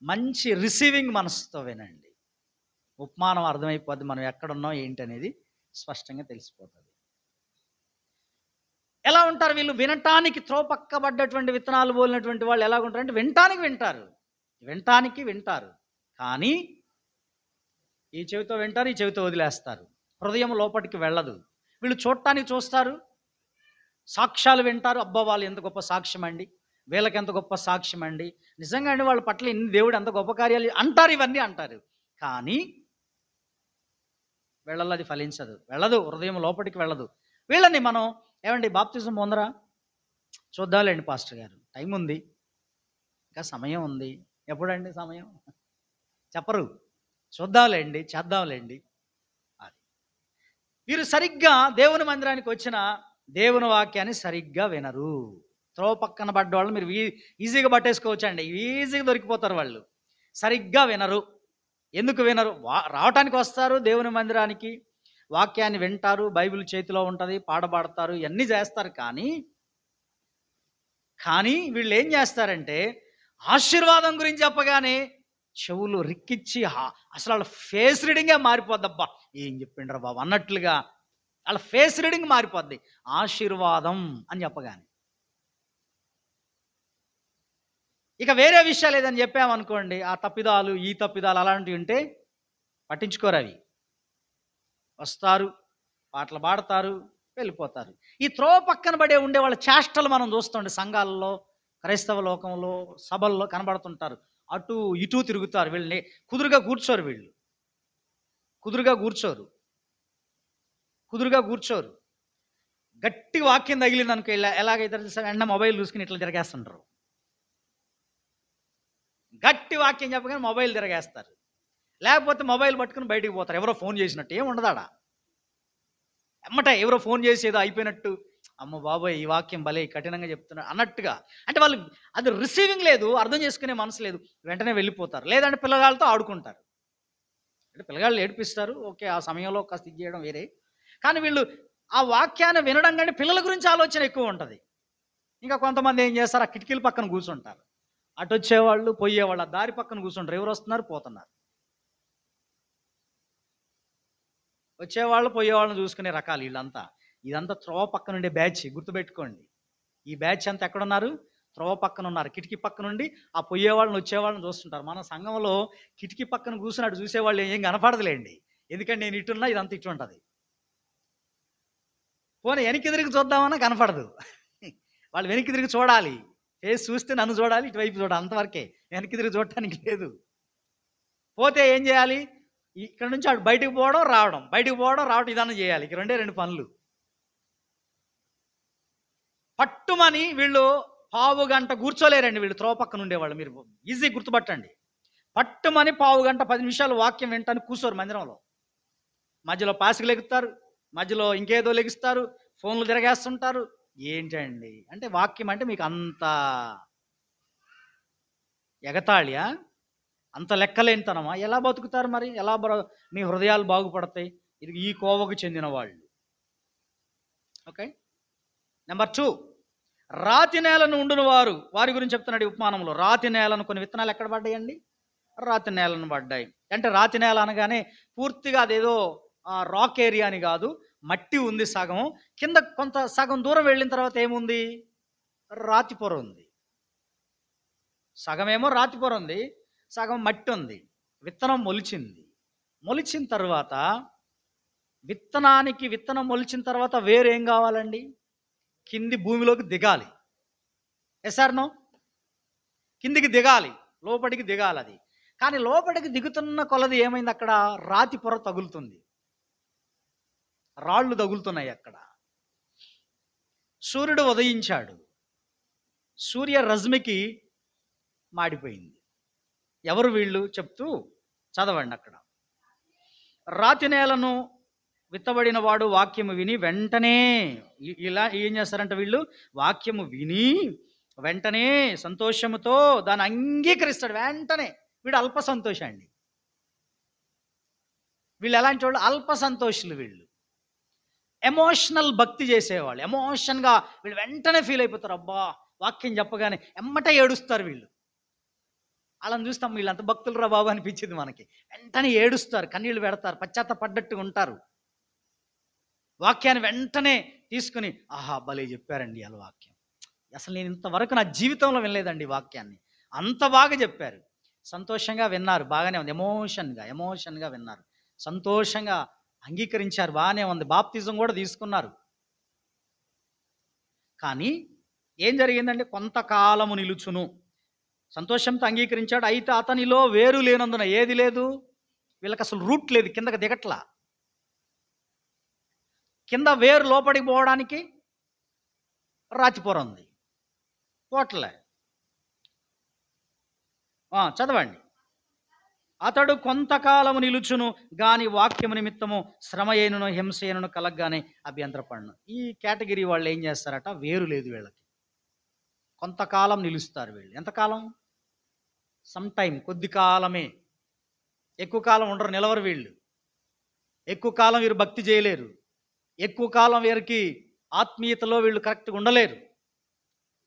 మంచి రిసీవింగ్ మనసుతో వినండి. ఉపమానం అర్థమైపోద్ది, మనం ఎక్కడున్నాం ఏంటి అనేది స్పష్టంగా తెలిసిపోతుంది. ఎలా ఉంటారు వీళ్ళు? వినటానికి త్రోపక్కబడ్డటువంటి విత్తనాలు పోలినటువంటి వాళ్ళు ఎలా ఉంటారంటే వినటానికి వింటారు కానీ ఈ చెవితో వింటారు, ఈ చెవితో వదిలేస్తారు. హృదయం లోపలికి వెళ్ళదు. వీళ్ళు చూడటానికి చూస్తారు, సాక్ష్యాలు వింటారు, అబ్బా వాళ్ళు ఎంత గొప్ప సాక్ష్యం అండి, వీళ్ళకి ఎంత గొప్ప సాక్ష్యం అండి, నిజంగా అండి వాళ్ళ పట్ల ఇన్ని దేవుడు ఎంత గొప్ప కార్యాలు అంటారు, ఇవన్నీ అంటారు. కానీ వీళ్ళల్లో అది ఫలించదు, వెళ్ళదు, హృదయం లోపలికి వెళ్ళదు. వీళ్ళని మనం ఏమండి బాప్తిజం పొందరా, చూద్దాంలేండి పాస్టర్ గారు, టైం ఉంది, ఇంకా సమయం ఉంది, ఎప్పుడండి సమయం చెప్పరు, చూద్దాంలేండి, చేద్దాంలేండి. అది వీరు సరిగ్గా దేవుని మందిరానికి వచ్చిన దేవుని వాక్యాన్ని సరిగ్గా వినరు. త్రోవ పక్కన పడ్డ వాళ్ళు మీరు ఈజీగా పట్టేసుకోవచ్చండి, ఈజీగా దొరికిపోతారు. వాళ్ళు సరిగ్గా వినరు. ఎందుకు వినరు? రావటానికి వస్తారు దేవుని మందిరానికి, వాక్యాన్ని వింటారు, బైబిల్ చేతిలో ఉంటుంది, పాడబాడతారు, ఇవన్నీ చేస్తారు. కానీ వీళ్ళు ఏం చేస్తారంటే ఆశీర్వాదం గురించి చెప్పగానే చెవులు రిక్కిచ్చి అసలు వాళ్ళ ఫేస్ రీడింగే మారిపోద్దబ్బా, ఏం చెప్పిండ్రా బాబు అన్నట్లుగా వాళ్ళ ఫేస్ రీడింగ్ మారిపోద్ది ఆశీర్వాదం అని చెప్పగానే. ఇక వేరే విషయాలు ఏదని చెప్పామనుకోండి, ఆ తప్పిదాలు ఈ తప్పిదాలు అలాంటివి ఉంటే పట్టించుకోరు. అవి వస్తారు, పాటలు పాడతారు, వెళ్ళిపోతారు. ఈ త్రోవ పక్కన పడే ఉండే వాళ్ళ చేష్టలు మనం చూస్తుండే సంఘాలలో, క్రైస్తవ లోకంలో, సభల్లో కనబడుతుంటారు. అటు ఇటు తిరుగుతారు. వీళ్ళని కుదురుగా కూర్చోరు. గట్టి వాక్యం తగిలింది అనుకో, ఎలాగైతే వెంటనే మొబైల్ చూసుకుని ఇట్లా తిరగేస్తుంటారు. గట్టి వాక్యం చెప్పగానే మొబైల్ తిరగేస్తారు, లేకపోతే మొబైల్ పట్టుకుని బయటికి పోతారు. ఎవరో ఫోన్ చేసినట్టు ఏం ఉండదాడా, ఎమ్మటే ఎవరో ఫోన్ చేసి ఏదో అయిపోయినట్టు, అమ్మ బాబోయ్ ఈ వాక్యం భలే కఠినంగా చెప్తున్నారు అన్నట్టుగా. అంటే వాళ్ళు అది రిసీవింగ్ లేదు, అర్థం చేసుకునే మనసు లేదు, వెంటనే వెళ్ళిపోతారు. లేదంటే పిల్లగాళ్ళతో ఆడుకుంటారు. అంటే పిల్లగాళ్ళు ఏడిపిస్తారు, ఓకే, ఆ సమయంలో కాస్త ఇది చేయడం వేరే. కానీ వీళ్ళు ఆ వాక్యాన్ని వినడం కంటే పిల్లల గురించి ఆలోచన ఎక్కువ ఉంటుంది. ఇంకా కొంతమంది ఏం చేస్తారు, ఆ కిటికీల పక్కన కూర్చుంటారు. అటు వచ్చేవాళ్ళు పోయేవాళ్ళు ఆ దారి పక్కన కూర్చుంటారు. ఎవరు వస్తున్నారు, పోతున్నారు, వచ్చేవాళ్ళు పోయేవాళ్ళని చూసుకునే రకాలు వీళ్ళంతా. ఇదంతా త్రోవ పక్కన ఉండే బ్యాచ్, గుర్తుపెట్టుకోండి. ఈ బ్యాచ్ అంతా ఎక్కడున్నారు? త్రోవ పక్కన ఉన్నారు. కిటికీ పక్క నుండి ఆ పోయేవాళ్ళని వచ్చేవాళ్ళని చూస్తుంటారు. మన సంఘంలో కిటికీ పక్కన కూర్చున్నాడు చూసేవాళ్ళు ఏం కనపడదులేండి, ఎందుకంటే నేను ఇటున్నా ఇదంతా ఇటు ఉంటుంది. పోనీ వెనక్కి తిరిగి చూద్దామన్నా కనపడదు. వాళ్ళు వెనక్కి తిరిగి చూడాలి, ఫేస్ చూస్తే నన్ను చూడాలి, ఇటువైపు చూడాలి, అంతవరకే. వెనక్కి తిరిగి చూడటానికి లేదు. పోతే ఏం చేయాలి? ఇక్కడ నుంచి అటు బయటకు పోవడం రావడం, ఇదన్నా చేయాలి. ఇక రెండు పనులు. పట్టుమని వీళ్ళు పావు గంట కూర్చోలేరండి. వీళ్ళు త్రోవ పక్కన ఉండేవాళ్ళు, మీరు ఈజీ గుర్తుపట్టండి. పట్టుమని పావు గంట 10 నిమిషాలు వాక్యం వింటానికి కూర్చోరు మందిరంలో. మధ్యలో పాసికలు లెగుస్తారు, మధ్యలో ఇంకేదో లెగిస్తారు, ఫోన్లు తిరగేస్తుంటారు. ఏంటండి అంటే వాక్యం అంటే మీకు అంత ఎగతాళియా, అంత లెక్కలేనితనమా? ఎలా బతుకుతారు మరి? ఎలా మీ హృదయాలు బాగుపడతాయి? ఇది ఈ కోవకు చెందిన వాళ్ళు. ఓకే. నెంబర్ 2, రాతి నేలను ఉండున వారి గురించి చెప్తున్నాడు ఈ ఉపమానంలో. రాతి నేలను కొన్ని విత్తనాలు ఎక్కడ పడ్డాయండి? రాతి నేలను పడ్డాయి. అంటే రాతి నేల అనగానే పూర్తిగా అదేదో రాక్ ఏరియా అని కాదు, మట్టి ఉంది సగం, కింద కొంత సగం దూరం వెళ్ళిన తర్వాత ఏముంది? రాతి పొర ఉంది. సగమేమో రాతి పొర ఉంది, సగం మట్టి ఉంది. విత్తనం మొలిచిన తర్వాత విత్తనం మొలిచిన తర్వాత వేరేం కావాలండి? కింది భూమిలోకి దిగాలి. Yes or no? కిందికి దిగాలి, లోపలికి దిగాలి. అది కానీ లోపలికి దిగుతున్న కొలది ఏమైంది, అక్కడ రాతి పొర తగులుతుంది, రాళ్ళు తగులుతున్నాయి అక్కడ. సూర్యుడు ఉదయించాడు, సూర్య రశ్మికి మాడిపోయింది. ఎవరు వీళ్ళు చెప్తూ చదవండి అక్కడ. రాతి నేలను విత్తబడిన వాడు వాక్యము విని వెంటనే, ఇలా ఏం చేస్తారంట వీళ్ళు, వాక్యము విని వెంటనే సంతోషముతో దాన్ని అంగీకరిస్తాడు. వెంటనే వీడు అల్ప సంతోష అండి. వీళ్ళు ఎలాంటి వాళ్ళు? అల్ప సంతోషులు వీళ్ళు. ఎమోషనల్ భక్తి చేసేవాళ్ళు. ఎమోషన్గా వీళ్ళు వెంటనే ఫీల్ అయిపోతారు. అబ్బా వాక్యం చెప్పగానే ఎమ్మట ఏడుస్తారు వీళ్ళు. అలా చూస్తాం, వీళ్ళు అంత భక్తులు రా బాబు అనిపించింది మనకి. వెంటనే ఏడుస్తారు, కన్నీళ్ళు పెడతారు, పశ్చాత్తపడ్డట్టుగా ఉంటారు. వాక్యాన్ని వెంటనే తీసుకుని ఆహా భలే చెప్పారండి అలా వాక్యం, అసలు నేను ఇంతవరకు నా జీవితంలో వినలేదండి వాక్యాన్ని, అంత బాగా చెప్పారు. సంతోషంగా విన్నారు, బాగానే ఉంది. ఎమోషన్గా విన్నారు, సంతోషంగా అంగీకరించారు, బాగానే ఉంది. బాప్తిజం కూడా తీసుకున్నారు. కానీ ఏం జరిగిందంటే కొంతకాలము నిలుచును. సంతోషంతో అంగీకరించాడు. అయితే అతనిలో వేరు లేనందున, ఏది లేదు వీళ్ళకి, అసలు రూట్ లేదు, కిందకి దిగట్లా. కింద వేరు లోపలికి పోవడానికి రాతిపొర ఉంది, పోట్లే. చదవండి. అతడు కొంతకాలము నిలుచును గాని వాక్యము నిమిత్తము శ్రమయేనును హింసయేనును కలగ్గానే అభ్యంతరపడను. ఈ కేటగిరీ వాళ్ళు ఏం చేస్తారట, వేరు లేదు వీళ్ళకి. కొంతకాలం నిలుస్తారు వీళ్ళు. ఎంతకాలం? సమ్ టైం, కొద్ది కాలమే. ఎక్కువ కాలం ఉండరు, నిలవరు వీళ్ళు. ఎక్కువ కాలం వీరు భక్తి చేయలేరు. ఎక్కువ కాలం వీరికి ఆత్మీయతలో వీళ్ళు కరెక్ట్గా ఉండలేరు.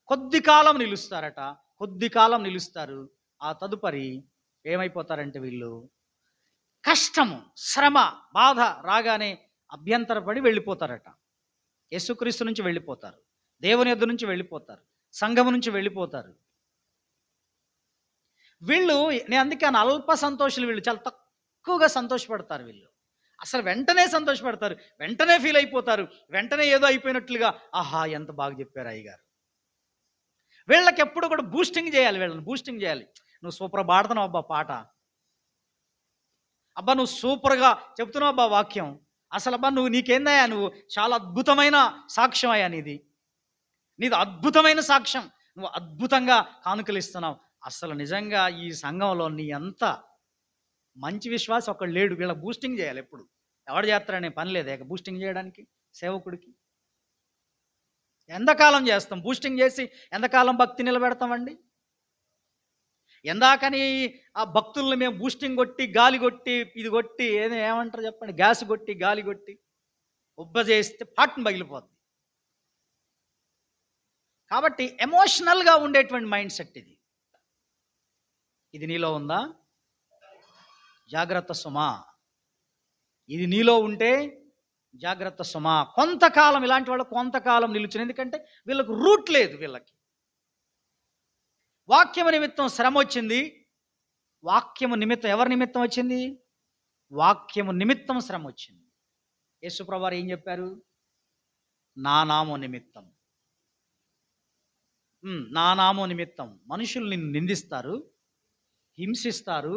కొద్ది కాలం నిలుస్తారట, కొద్ది కాలం నిలుస్తారు. ఆ తదుపరి ఏమైపోతారంటే వీళ్ళు కష్టము, శ్రమ, బాధ రాగానే అభ్యంతరపడి వెళ్ళిపోతారట. యేసుక్రీస్తు నుంచి వెళ్ళిపోతారు, దేవుని యొద్ద నుంచి వెళ్ళిపోతారు, సంఘము నుంచి వెళ్ళిపోతారు. వీళ్ళు, నేను అందుకే అల్ప సంతోషులు. వీళ్ళు చాలా తక్కువగా సంతోషపడతారు. వీళ్ళు అసలు వెంటనే సంతోషపడతారు, వెంటనే ఫీల్ అయిపోతారు, వెంటనే ఏదో అయిపోయినట్లుగా ఆహా ఎంత బాగా చెప్పారు అయ్యగారు. వీళ్ళకి ఎప్పుడు కూడా బూస్టింగ్ చేయాలి, వీళ్ళని బూస్టింగ్ చేయాలి. నువ్వు సూపర్ పాడుతున్నావు అబ్బా పాట, అబ్బా నువ్వు సూపర్గా చెప్తున్నావు అబ్బా వాక్యం, అసలు అబ్బా నీకేందయ్యా, నువ్వు చాలా అద్భుతమైన సాక్ష్యం అయ్యా, నీది అద్భుతమైన సాక్ష్యం, నువ్వు అద్భుతంగా కానుకలు ఇస్తున్నావు. అసలు నిజంగా ఈ సంఘంలో నీ అంత మంచి విశ్వాసం ఒకళ్ళు లేడు. వీళ్ళ బూస్టింగ్ చేయాలి. ఎప్పుడు ఎవడు చేస్తారనే పని లేదు ఇక బూస్టింగ్ చేయడానికి సేవకుడికి. ఎంతకాలం చేస్తాం బూస్టింగ్ చేసి? ఎంతకాలం భక్తి నిలబెడతామండి? ఎందాకని ఆ భక్తుల్ని మేము బూస్టింగ్ కొట్టి, గాలి కొట్టి, ఇది కొట్టి, ఏమంటారు చెప్పండి, గ్యాస్ కొట్టి, గాలి కొట్టి ఉబ్బ చేస్తే పాటును పగిలిపోద్ది. కాబట్టి ఎమోషనల్గా ఉండేటువంటి మైండ్ సెట్ ఇది. ఇది నీలో ఉందా? జాగ్రత్త సుమా. ఇది నీలో ఉంటే జాగ్రత్త సుమా. కొంతకాలం, ఇలాంటి వాళ్ళు కొంతకాలం నిలుచుని, ఎందుకంటే వీళ్ళకు రూట్ లేదు. వీళ్ళకి వాక్యము నిమిత్తం శ్రమ వచ్చింది. వాక్యము నిమిత్తం, ఎవరి నిమిత్తం వచ్చింది? వాక్యము నిమిత్తం శ్రమ వచ్చింది. యేసుప్రభువు వారు ఏం చెప్పారు? నా నామము నిమిత్తం, నా నామము నిమిత్తం మనుషులు నిన్ను నిందిస్తారు, హింసిస్తారు,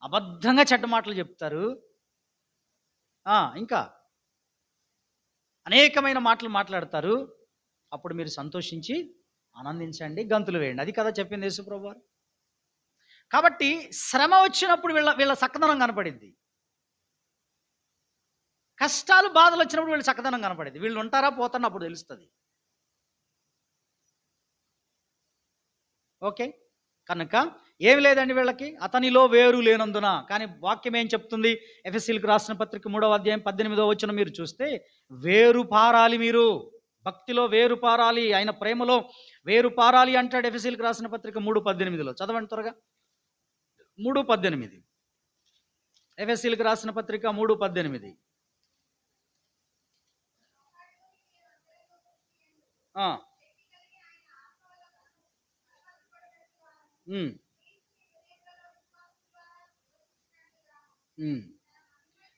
అబద్ధంగా చెడ్డ మాటలు చెప్తారు, ఇంకా అనేకమైన మాటలు మాట్లాడతారు. అప్పుడు మీరు సంతోషించి ఆనందించండి, గంతులు వేయండి. అది కదా చెప్పింది యేసుప్రభువు వారు. కాబట్టి శ్రమ వచ్చినప్పుడు వీళ్ళ చక్కదనం కనపడింది. కష్టాలు, బాధలు వచ్చినప్పుడు వీళ్ళ చక్కదనం కనపడింది. వీళ్ళు ఉంటారా పోతారా అప్పుడు తెలుస్తుంది. ఓకే, కనుక ఏమి లేదండి వీళ్ళకి, అతనిలో వేరు లేనందున. కానీ వాక్యం ఏం చెప్తుంది? ఎఫెసీయులకు రాసిన పత్రిక 3వ అధ్యాయం 18వ వచనం మీరు చూస్తే, వేరు పారాలి, మీరు భక్తిలో వేరు పారాలి, ఆయన ప్రేమలో వేరు పారాలి అంటాడు. ఎఫెసీయులకు రాసిన పత్రిక 3:18లో చదవండి త్వరగా. 3:18 ఎఫెసీయులకు రాసిన పత్రిక 3:18.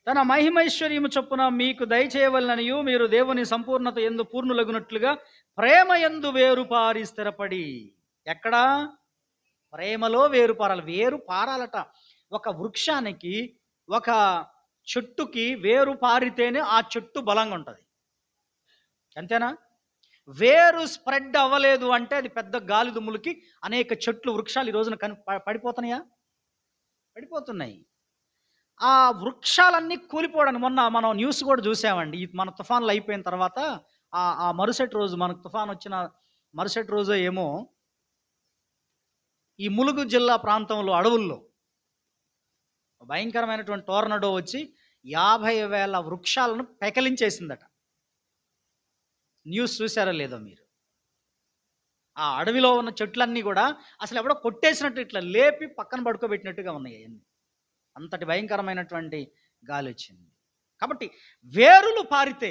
తన మహిమైశ్వర్యము చొప్పున మీకు దయచేయవలననియు మీరు దేవుని సంపూర్ణత యందు పూర్ణులగునట్లుగా ప్రేమ యందు వేరుపారి స్థిరపడి. ఎక్కడా? ప్రేమలో వేరు పారాలి. వేరు పారాలట. ఒక వృక్షానికి, ఒక చెట్టుకి వేరు పారితేనే ఆ చెట్టు బలంగా ఉంటుంది. అంతేనా? వేరు స్ప్రెడ్ అవ్వలేదు అంటే అది పెద్ద గాలి దుమ్ములకి అనేక చెట్లు, వృక్షాలు ఈ రోజున పడిపోతున్నాయా? పడిపోతున్నాయి. ఆ వృక్షాలన్నీ కూలిపోవడానికి మొన్న మనం న్యూస్ కూడా చూసామండి. మన తుఫాన్లు అయిపోయిన తర్వాత ఆ మరుసటి రోజు, మనకు తుఫాన్ వచ్చిన మరుసటి రోజు ఏమో ఈ ములుగు జిల్లా ప్రాంతంలో అడవుల్లో భయంకరమైనటువంటి టోర్నడో వచ్చి 50,000 వృక్షాలను పెకలించేసిందట. న్యూస్ చూసారో లేదో మీరు? ఆ అడవిలో ఉన్న చెట్లన్నీ కూడా అసలు ఎవడో కొట్టేసినట్టు ఇట్లా లేపి పక్కన పడుకోబెట్టినట్టుగా ఉన్నాయి అవన్నీ. అంతటి భయంకరమైనటువంటి గాలి వచ్చింది. కాబట్టి వేరులు పారితే,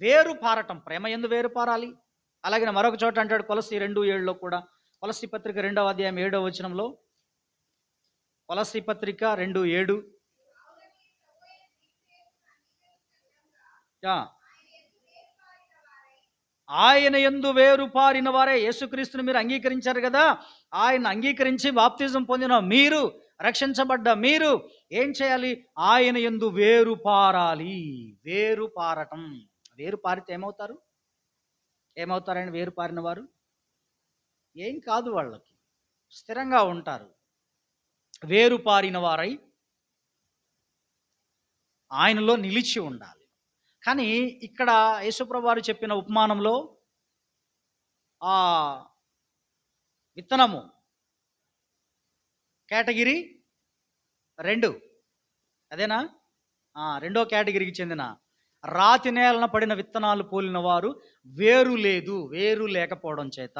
వేరు పారటం, ప్రేమ యందు వేరు పారాలి. అలాగే మరొక చోట అంటాడు కొలస్సీ 2:7లో కూడా, కొలస్సీ పత్రిక 2వ అధ్యాయం 7వ వచనంలో, కొలస్సీ పత్రిక 2:7 ఆయన యందు వేరు పారిన వారే, యేసుక్రీస్తుని మీరు అంగీకరించారు కదా, ఆయన అంగీకరించి బాప్తిజం పొందిన మీరు, రక్షించబడ్డ మీరు ఏం చేయాలి? ఆయన యందు వేరు పారాలి. వేరు పారటం. వేరు పారితే ఏమవుతారు? ఏమవుతారండి వేరు పారిన వారు? ఏం కాదు, వాళ్ళకి స్థిరంగా ఉంటారు. వేరు పారిన వారై ఆయనలో నిలిచి ఉండాలి. కానీ ఇక్కడ యేసుప్రభువు వారు చెప్పిన ఉపమానంలో ఆ విత్తనము కేటగిరీ 2, అదేనా? రెండో కేటగిరీకి చెందిన రాతి నేలన పడిన విత్తనాలు పోలిన వారు, వేరు లేదు, వేరు లేకపోవడం చేత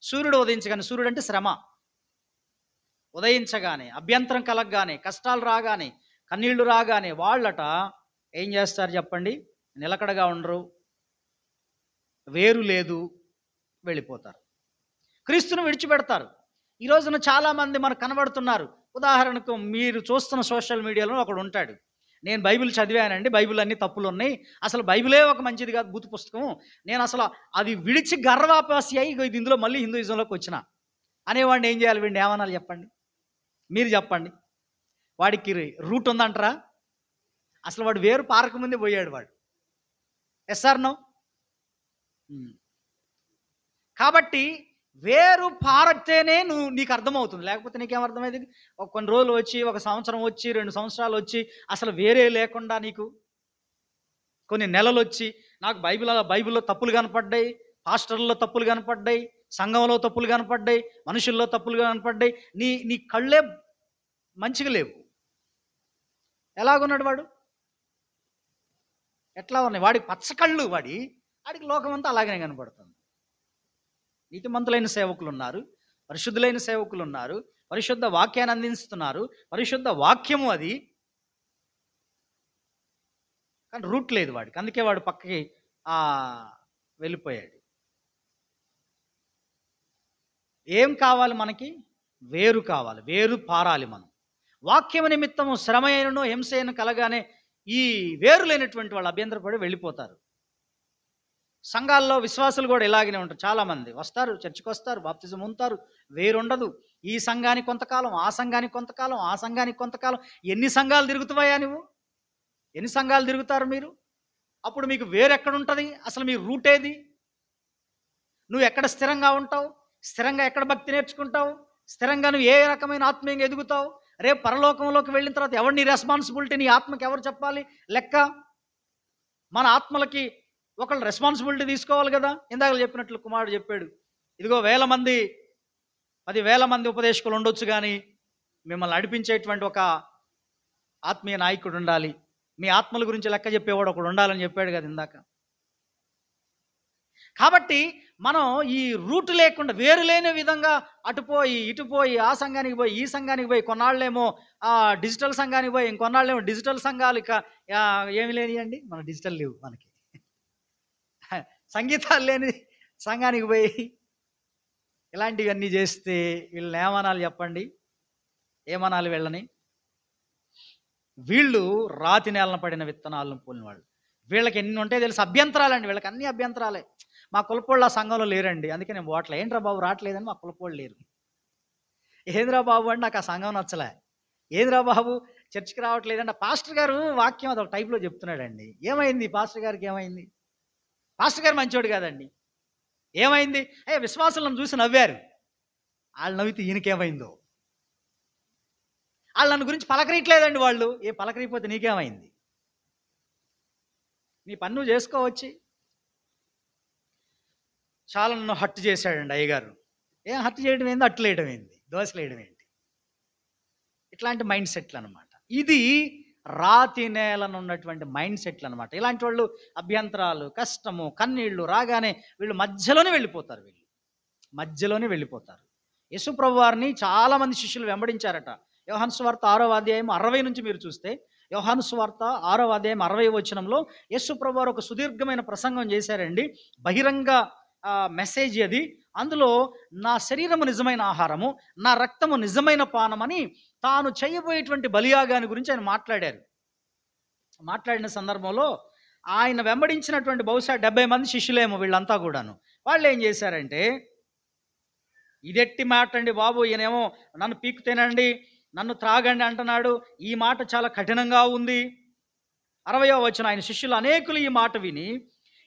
సూర్యుడు ఉదయించగానే, సూర్యుడు అంటే శ్రమ, ఉదయించగానే, అభ్యంతరం కలగగానే, కష్టాలు రాగానే, కన్నీళ్లు రాగానే వాళ్ళట ఏం చేస్తారు చెప్పండి? నిలకడగా ఉండరు, వేరు లేదు, వెళ్ళిపోతారు, క్రీస్తును విడిచిపెడతారు. ఈ రోజున చాలామంది మనకు కనబడుతున్నారు. ఉదాహరణకు మీరు చూస్తున్న సోషల్ మీడియాలో ఒకడు ఉంటాడు, నేను బైబిల్ చదివానండి, బైబిల్ అన్ని తప్పులు ఉన్నాయి, అసలు బైబిలే ఒక మంచిది కాదు, బూతు పుస్తకం, నేను అసలు అది విడిచి గర్వాపాసి అయ్యి ఇది ఇందులో మళ్ళీ హిందూయిజంలోకి వచ్చిన అనేవాడిని ఏం చేయాలి? వీడిని ఏమనాలి చెప్పండి? మీరు చెప్పండి. వాడికి రూట్ ఉందంటారా? అసలు వాడు వేరు పారకముందే పోయాడు వాడు. Yes or no? కాబట్టి వేరు పారితేనే నీకు అర్థమవుతుంది, లేకపోతే నీకేం అర్థమైంది? కొన్ని రోజులు వచ్చి, 1 సంవత్సరం వచ్చి, 2 సంవత్సరాలు వచ్చి అసలు వేరే లేకుండా, నీకు కొన్ని నెలలు వచ్చి, నాకు బైబిల్లో తప్పులు కనపడ్డాయి, పాస్టర్లలో తప్పులు కనపడ్డాయి, సంఘంలో తప్పులు కనపడ్డాయి, మనుషుల్లో తప్పులు కనపడ్డాయి, నీ కళ్ళే మంచిగా లేవు. ఎలాగున్నాడు వాడు? ఎట్లా ఉన్నాయి? వాడికి పచ్చకళ్ళు, వాడికి లోకమంతా అలాగనే కనపడుతుంది. నీతిమంతులైన సేవకులు ఉన్నారు, పరిశుద్ధులైన సేవకులు ఉన్నారు, పరిశుద్ధ వాక్యాన్ని అందిస్తున్నారు, పరిశుద్ధ వాక్యము అది, కానీ రూట్ లేదు వాడికి. అందుకే వాడు పక్కకి వెళ్ళిపోయాడు. ఏం కావాలి మనకి? వేరు కావాలి, వేరు పారాలి. మనం వాక్యము నిమిత్తము శ్రమ అయినను హింస అయిన కలగానే ఈ వేరు లేనటువంటి వాళ్ళు అభ్యంతరపడి వెళ్ళిపోతారు. సంఘాల్లో విశ్వాసులు కూడా ఇలాగనే ఉంటారు. చాలామంది వస్తారు, చర్చికి వస్తారు, బాప్తిజం పొందుతారు, వేరుండదు. ఈ సంఘానికి కొంతకాలం, ఆ సంఘానికి కొంతకాలం, ఆ సంఘానికి కొంతకాలం. ఎన్ని సంఘాలు తిరుగుతావయ్యా నువ్వు? ఎన్ని సంఘాలు తిరుగుతారు మీరు? అప్పుడు మీకు వేరు ఎక్కడ ఉంటుంది? అసలు మీ రూట్ ఏది? నువ్వు ఎక్కడ స్థిరంగా ఉంటావు? స్థిరంగా ఎక్కడ భక్తి నేర్చుకుంటావు? స్థిరంగా నువ్వు ఏ రకమైన ఆత్మీయంగా ఎదుగుతావు? రేపు పరలోకంలోకి వెళ్ళిన తర్వాత ఎవరు నీ రెస్పాన్సిబిలిటీ? నీ ఆత్మకి ఎవరు చెప్పాలి లెక్క? మన ఆత్మలకి ఒకళ్ళు రెస్పాన్సిబిలిటీ తీసుకోవాలి కదా. ఇందాక చెప్పినట్లు కుమారుడు చెప్పాడు, ఇదిగో 10,000 మంది ఉపదేశకులు ఉండొచ్చు, కానీ మిమ్మల్ని నడిపించేటువంటి ఒక ఆత్మీయ నాయకుడు ఉండాలి, మీ ఆత్మల గురించి లెక్క చెప్పేవాడు ఒకడు ఉండాలని చెప్పాడు కదా ఇందాక. కాబట్టి మనం ఈ రూట్ లేకుండా, వేరు లేని విధంగా అటుపోయి ఇటుపోయి, ఆ సంఘానికి పోయి ఈ సంఘానికి పోయి, కొన్నాళ్ళేమో డిజిటల్ సంఘానికి పోయి, ఇంకొన్నాళ్ళేమో డిజిటల్ సంఘాలు, ఇక ఏమి లేనియండి మన డిజిటల్ లేవు, మనకి సంగీతాలు లేని సంఘానికి పోయి ఇలాంటివన్నీ చేస్తే వీళ్ళని ఏమనాలి చెప్పండి? ఏమనాలి వీళ్ళని? వీళ్ళు రాతి నేలన పడిన విత్తనాలను పోలిన వాళ్ళు. వీళ్ళకి ఎన్ని ఉంటాయో తెలుసు, అభ్యంతరాలండి, వీళ్ళకి అన్ని అభ్యంతరాలే. మా కులపోళ్ళు ఆ సంఘంలో లేరండి, అందుకే నేను పోవట్లే. ఏంట్రా బాబు రావట్లేదని మా కులపోళ్ళు లేరు. ఏందిరా బాబు అంటే నాకు ఆ సంఘం నచ్చలే. ఏందిరా బాబు చర్చికి రావట్లేదంటే పాస్టర్ గారు వాక్యం అదొక టైప్‌లో చెప్తున్నాడండి. ఏమైంది పాస్టర్ గారికి ఏమైంది? పాస్టర్ గారు మంచోడు కాదండి. ఏమైంది? విశ్వాసులు నన్ను చూసి నవ్వారు. ఆళ్ళు నవ్వితే ఈయనకేమైందో? ఆళ్ళు నన్ను గురించి పలకరియట్లేదండి వాళ్ళు. పలకరియకపోతే నీకేమైంది? నీ పని నువ్వు చేసుకోవచ్చి. చాలా నన్ను హర్ట్ చేశాడండి అయ్యగారు. హర్ట్ చేయడం ఏంది? అట్లేయడం ఏంది? దోసలేయడం ఏంటి? ఇట్లాంటి మైండ్ సెట్లు అనమాట. ఇది రాతి నేలను ఉన్నటువంటి మైండ్ సెట్లు అనమాట. ఇలాంటి వాళ్ళు అభ్యంతరాలు, కష్టము, కన్నీళ్లు రాగానే వీళ్ళు మధ్యలోనే వెళ్ళిపోతారు. మధ్యలోనే వెళ్ళిపోతారు. యేసు ప్రభువారిని చాలామంది శిష్యులు వెంబడించారట. యోహాను సువార్త 6వ అధ్యాయం 60 నుంచి మీరు చూస్తే, యోహాను సువార్త 6వ అధ్యాయం 60వ వచనంలో యేసు ప్రభువారు ఒక సుదీర్ఘమైన ప్రసంగం చేశారండి. బహిరంగ మెసేజ్ అది. అందులో నా శరీరము నిజమైన ఆహారము, నా రక్తము నిజమైన పానమని తాను చేయబోయేటువంటి బలియాగాని గురించి ఆయన మాట్లాడారు. మాట్లాడిన సందర్భంలో ఆయన వెంబడించినటువంటి బహుశా 70 మంది శిష్యులేమో వీళ్ళంతా కూడాను. వాళ్ళు ఏం చేశారంటే, ఇదెట్టి మాట అండి బాబు, ఈయనేమో నన్ను పీకు తినండి, నన్ను త్రాగండి అంటున్నాడు, ఈ మాట చాలా కఠినంగా ఉంది. 60వ వచనం, ఆయన శిష్యులు అనేకులు ఈ మాట విని,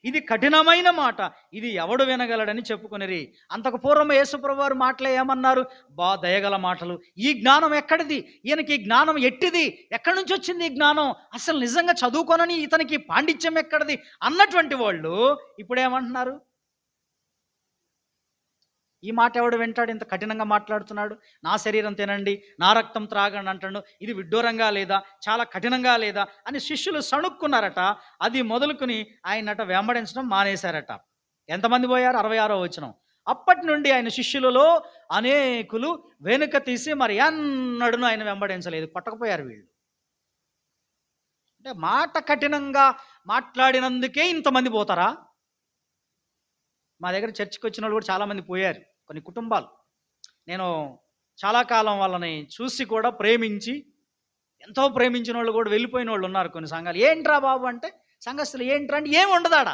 ఇది కఠినమైన మాట, ఇది ఎవడు వినగలడని చెప్పుకొనిరి. అంతకు పూర్వం యేసుప్రభువు వారు మాటలే ఏమన్నారు? దయగల మాటలు. ఈ జ్ఞానం ఎక్కడిది? ఈయనకి ఈ జ్ఞానం ఎట్టిది? ఎక్కడి నుంచి వచ్చింది ఈ జ్ఞానం? అసలు నిజంగా చదువుకొనని ఇతనికి పాండిత్యం ఎక్కడిది అన్నటువంటి వాళ్ళు ఇప్పుడేమంటున్నారు? ఈ మాట ఎవడు వింటాడు? ఇంత కఠినంగా మాట్లాడుతున్నాడు. నా శరీరం తినండి, నా రక్తం త్రాగండి అంటాడు. ఇది విడ్డూరంగా లేదా? చాలా కఠినంగా లేదా అని శిష్యులు సణుక్కున్నారట. అది మొదలుకుని ఆయనట వెంబడించడం మానేశారట. ఎంతమంది పోయారు? 66వ వచనం. అప్పటి నుండి ఆయన శిష్యులలో అనేకులు వెనుక తీసి మరి ఎన్నడూను ఆయన వెంబడించలేదు. పట్టకపోయారు వీళ్ళు. అంటే మాట కఠినంగా మాట్లాడినందుకే ఇంతమంది పోతారా? మా దగ్గర చర్చికి వచ్చిన వాళ్ళు కూడా చాలామంది పోయారు. కొన్ని కుటుంబాలు, నేను చాలా కాలం వాళ్ళని చూసి కూడా ప్రేమించి, ఎంతో ప్రేమించిన వాళ్ళు కూడా వెళ్ళిపోయిన వాళ్ళు ఉన్నారు కొన్ని సంఘాలు. ఏంట్రా బాబు అంటే, సంఘస్థులు ఏంట్రా అంటే ఏమి ఉండదు ఆడ,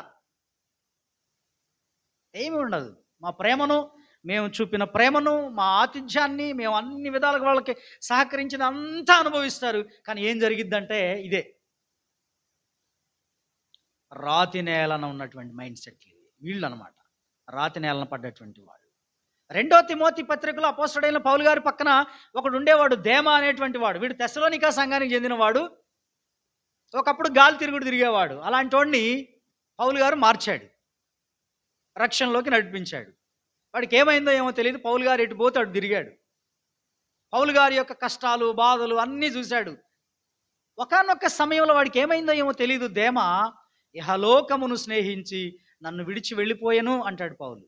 ఏమి ఉండదు. మా ప్రేమను, మేము చూపిన ప్రేమను, మా ఆతిథ్యాన్ని మేము అన్ని విధాలుగా వాళ్ళకి సహకరించిన అంతా అనుభవిస్తారు. కానీ ఏం జరిగిద్దంటే ఇదే రాతి నేలన ఉన్నటువంటి మైండ్ సెట్లు వీళ్ళు అనమాట. రాతి నేలన పడ్డటువంటి వాళ్ళు. 2 తిమోతి పత్రికలో అపోస్తలుడైన పౌలు గారి పక్కన ఒకడు ఉండేవాడు, దేమా అనేటువంటి వాడు. వీడు తెస్సలోనికా సంఘానికి చెందినవాడు. ఒకప్పుడు గాలి తిరుగుడు తిరిగేవాడు. అలాంటి వాడిని పౌలు గారు మార్చాడు, రక్షణలోకి నడిపించాడు. వాడికి ఏమైందో ఏమో తెలియదు, పౌలు గారు ఎటు పోతే అటు తిరిగాడు. పౌలు గారి యొక్క కష్టాలు, బాధలు అన్నీ చూశాడు. ఒకానొక సమయంలో వాడికి ఏమైందో ఏమో తెలియదు, దేమా ఇహలోకమును స్నేహించి నన్ను విడిచి వెళ్ళిపోయాను అంటాడు పౌలు.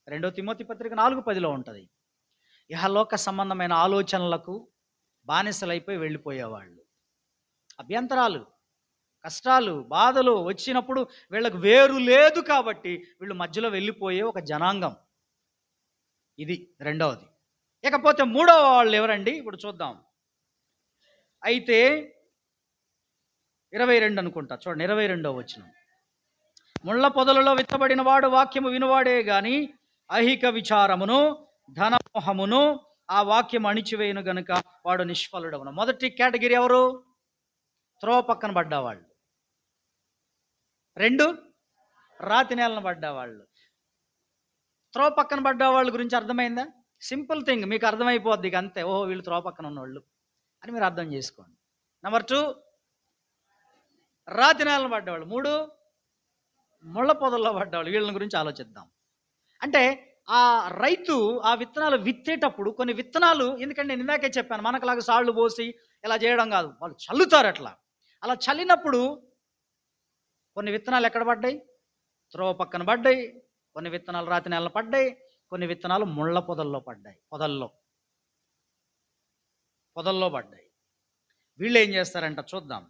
2 తిమోతి పత్రిక 4:10లో ఉంటుంది. ఇహలోక సంబంధమైన ఆలోచనలకు బానిసలైపోయి వెళ్ళిపోయేవాళ్ళు. అభ్యంతరాలు, కష్టాలు, బాధలు వచ్చినప్పుడు వీళ్ళకు వేరు లేదు కాబట్టి వీళ్ళు మధ్యలో వెళ్ళిపోయే ఒక జనాంగం. ఇది రెండవది. ఇకపోతే మూడవ వాళ్ళు ఎవరండి? ఇప్పుడు చూద్దాం. అయితే 22 అనుకుంటా, చూడండి 22వ వచనం. ముళ్ళ పొదలలో విత్తబడిన వాడు వాక్యము వినువాడే గాని ఐహిక విచారమును ధనమోహమును ఆ వాక్యం అణిచివేయును గనుక వాడు నిష్ఫలుడవును. మొదటి కేటగిరీ ఎవరు? త్రోవ పక్కన పడ్డవాళ్ళు. 2 రాతి నేలను పడ్డవాళ్ళు. త్రోవ పక్కన పడ్డవాళ్ళ గురించి అర్థమైందా? సింపుల్ థింగ్, మీకు అర్థమైపోద్ది ఇక అంతే. ఓహో వీళ్ళు త్రోవ పక్కన ఉన్నవాళ్ళు అని మీరు అర్థం చేసుకోండి. నెంబర్ 2 రాతి నేలను పడ్డవాళ్ళు. 3 ముళ్ళ పొదల్లో పడ్డవాళ్ళు. వీళ్ళని గురించి ఆలోచిద్దాం. అంటే ఆ రైతు ఆ విత్తనాలు విత్తేటప్పుడు కొన్ని విత్తనాలు, ఎందుకంటే నేను ఇందాకే చెప్పాను, మనకులాగా సాళ్ళు పోసి ఇలా చేయడం కాదు, వాళ్ళు చల్లుతారు. అలా చల్లినప్పుడు కొన్ని విత్తనాలు ఎక్కడ పడ్డాయి? త్రోవ పక్కన పడ్డాయి. కొన్ని విత్తనాలు రాతి నేలలో పడ్డాయి. కొన్ని విత్తనాలు ముళ్ళ పొదల్లో పడ్డాయి. పొదల్లో పడ్డాయి. వీళ్ళు ఏం చేస్తారంట చూద్దాం.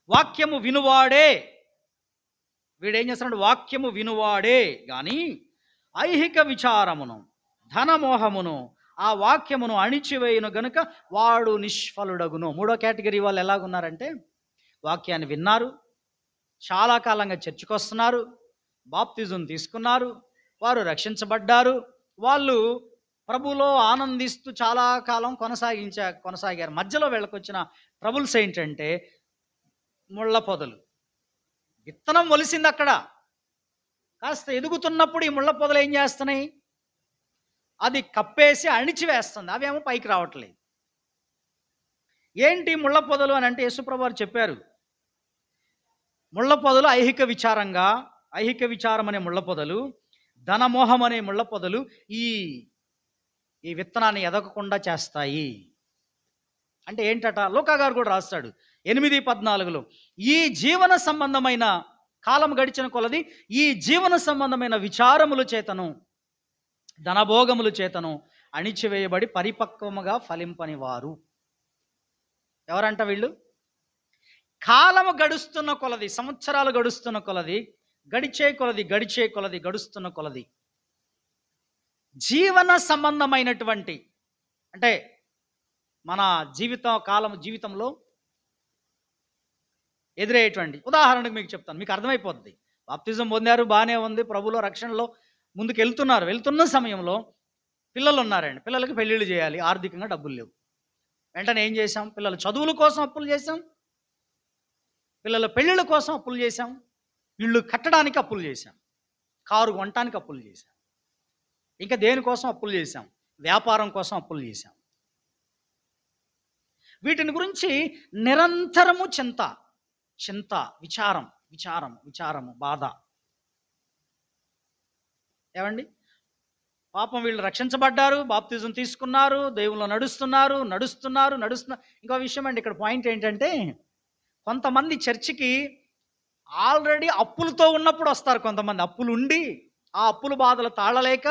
వాక్యము వినువాడే, వీడేం చేస్తాడంటే వాక్యము వినువాడే కానీ ఐహిక విచారమును ధనమోహమును ఆ వాక్యమును అణిచివేయును గనుక వాడు నిష్ఫలుడగును. 3వ కేటగిరీ వాళ్ళు ఎలాగున్నారంటే, వాక్యాన్ని విన్నారు, చాలా కాలంగా చర్చికి వస్తున్నారు, బాప్తిజం తీసుకున్నారు, వారు రక్షించబడ్డారు, వాళ్ళు ప్రభువులో ఆనందిస్తూ చాలా కాలం కొనసాగారు. మధ్యలో వీళ్ళకొచ్చిన ట్రబుల్స్ ఏంటంటే ముళ్ళ పొదలు. విత్తనం మొలిసింది అక్కడ. కాస్త ఎదుగుతున్నప్పుడు ఈ ముళ్ళ పొదలు ఏం చేస్తున్నాయి? అది కప్పేసి అణిచివేస్తుంది. అవేమో పైకి రావట్లేదు. ఏంటి ముళ్ళ పొదలు అని అంటే యేసుప్రభు వారు చెప్పారు. ముళ్ళ పొదలు ఐహిక విచారం అనే ముళ్ళ పొదలు, ధనమోహం అనే ముళ్ళ పొదలు ఈ ఈ విత్తనాన్ని ఎదగకుండా చేస్తాయి. అంటే ఏంటట? లూకా గారు కూడా రాస్తాడు 8:14లో, ఈ జీవన సంబంధమైన కాలం గడిచిన కొలది ఈ జీవన సంబంధమైన విచారముల చేతను ధనభోగముల చేతను అణిచివేయబడి పరిపక్వముగా ఫలింపని వారు. ఎవరంట వీళ్ళు? కాలము గడుస్తున్న కొలది, సంవత్సరాలు గడుస్తున్న కొలది, గడిచే కొలది గడుస్తున్న కొలది జీవన సంబంధమైనటువంటి, అంటే మన జీవితంలో ఎదురయ్యేటువంటి, ఉదాహరణకు మీకు చెప్తాను, మీకు అర్థమైపోద్ది. బాప్తిజం పొందారు, బాగానే ఉంది, ప్రభులో రక్షణలో ముందుకు వెళ్తున్న సమయంలో పిల్లలు ఉన్నారండి. పిల్లలకి పెళ్ళిళ్ళు చేయాలి, ఆర్థికంగా డబ్బులు లేవు. వెంటనే ఏం చేశాం? పిల్లల చదువుల కోసం అప్పులు చేశాం, పిల్లల పెళ్ళిళ్ళ కోసం అప్పులు చేశాం, ఇళ్ళు కట్టడానికి అప్పులు చేశాం, కారు కొనడానికి అప్పులు చేశాం, ఇంకా దేనికోసం అప్పులు చేశాం? వ్యాపారం కోసం అప్పులు చేశాం. వీటిని గురించి నిరంతరము చింత, విచారము, బాధ. ఏమండి? పాపం వీళ్ళు రక్షించబడ్డారు, బాప్తిజం తీసుకున్నారు, దేవుల్లో నడుస్తున్నారు. ఇంకో విషయం అండి, ఇక్కడ పాయింట్ ఏంటంటే, కొంతమంది చర్చికి ఆల్రెడీ అప్పులతో ఉన్నప్పుడు వస్తారు. కొంతమంది అప్పులు ఉండి ఆ అప్పుల బాధలు తాళలేక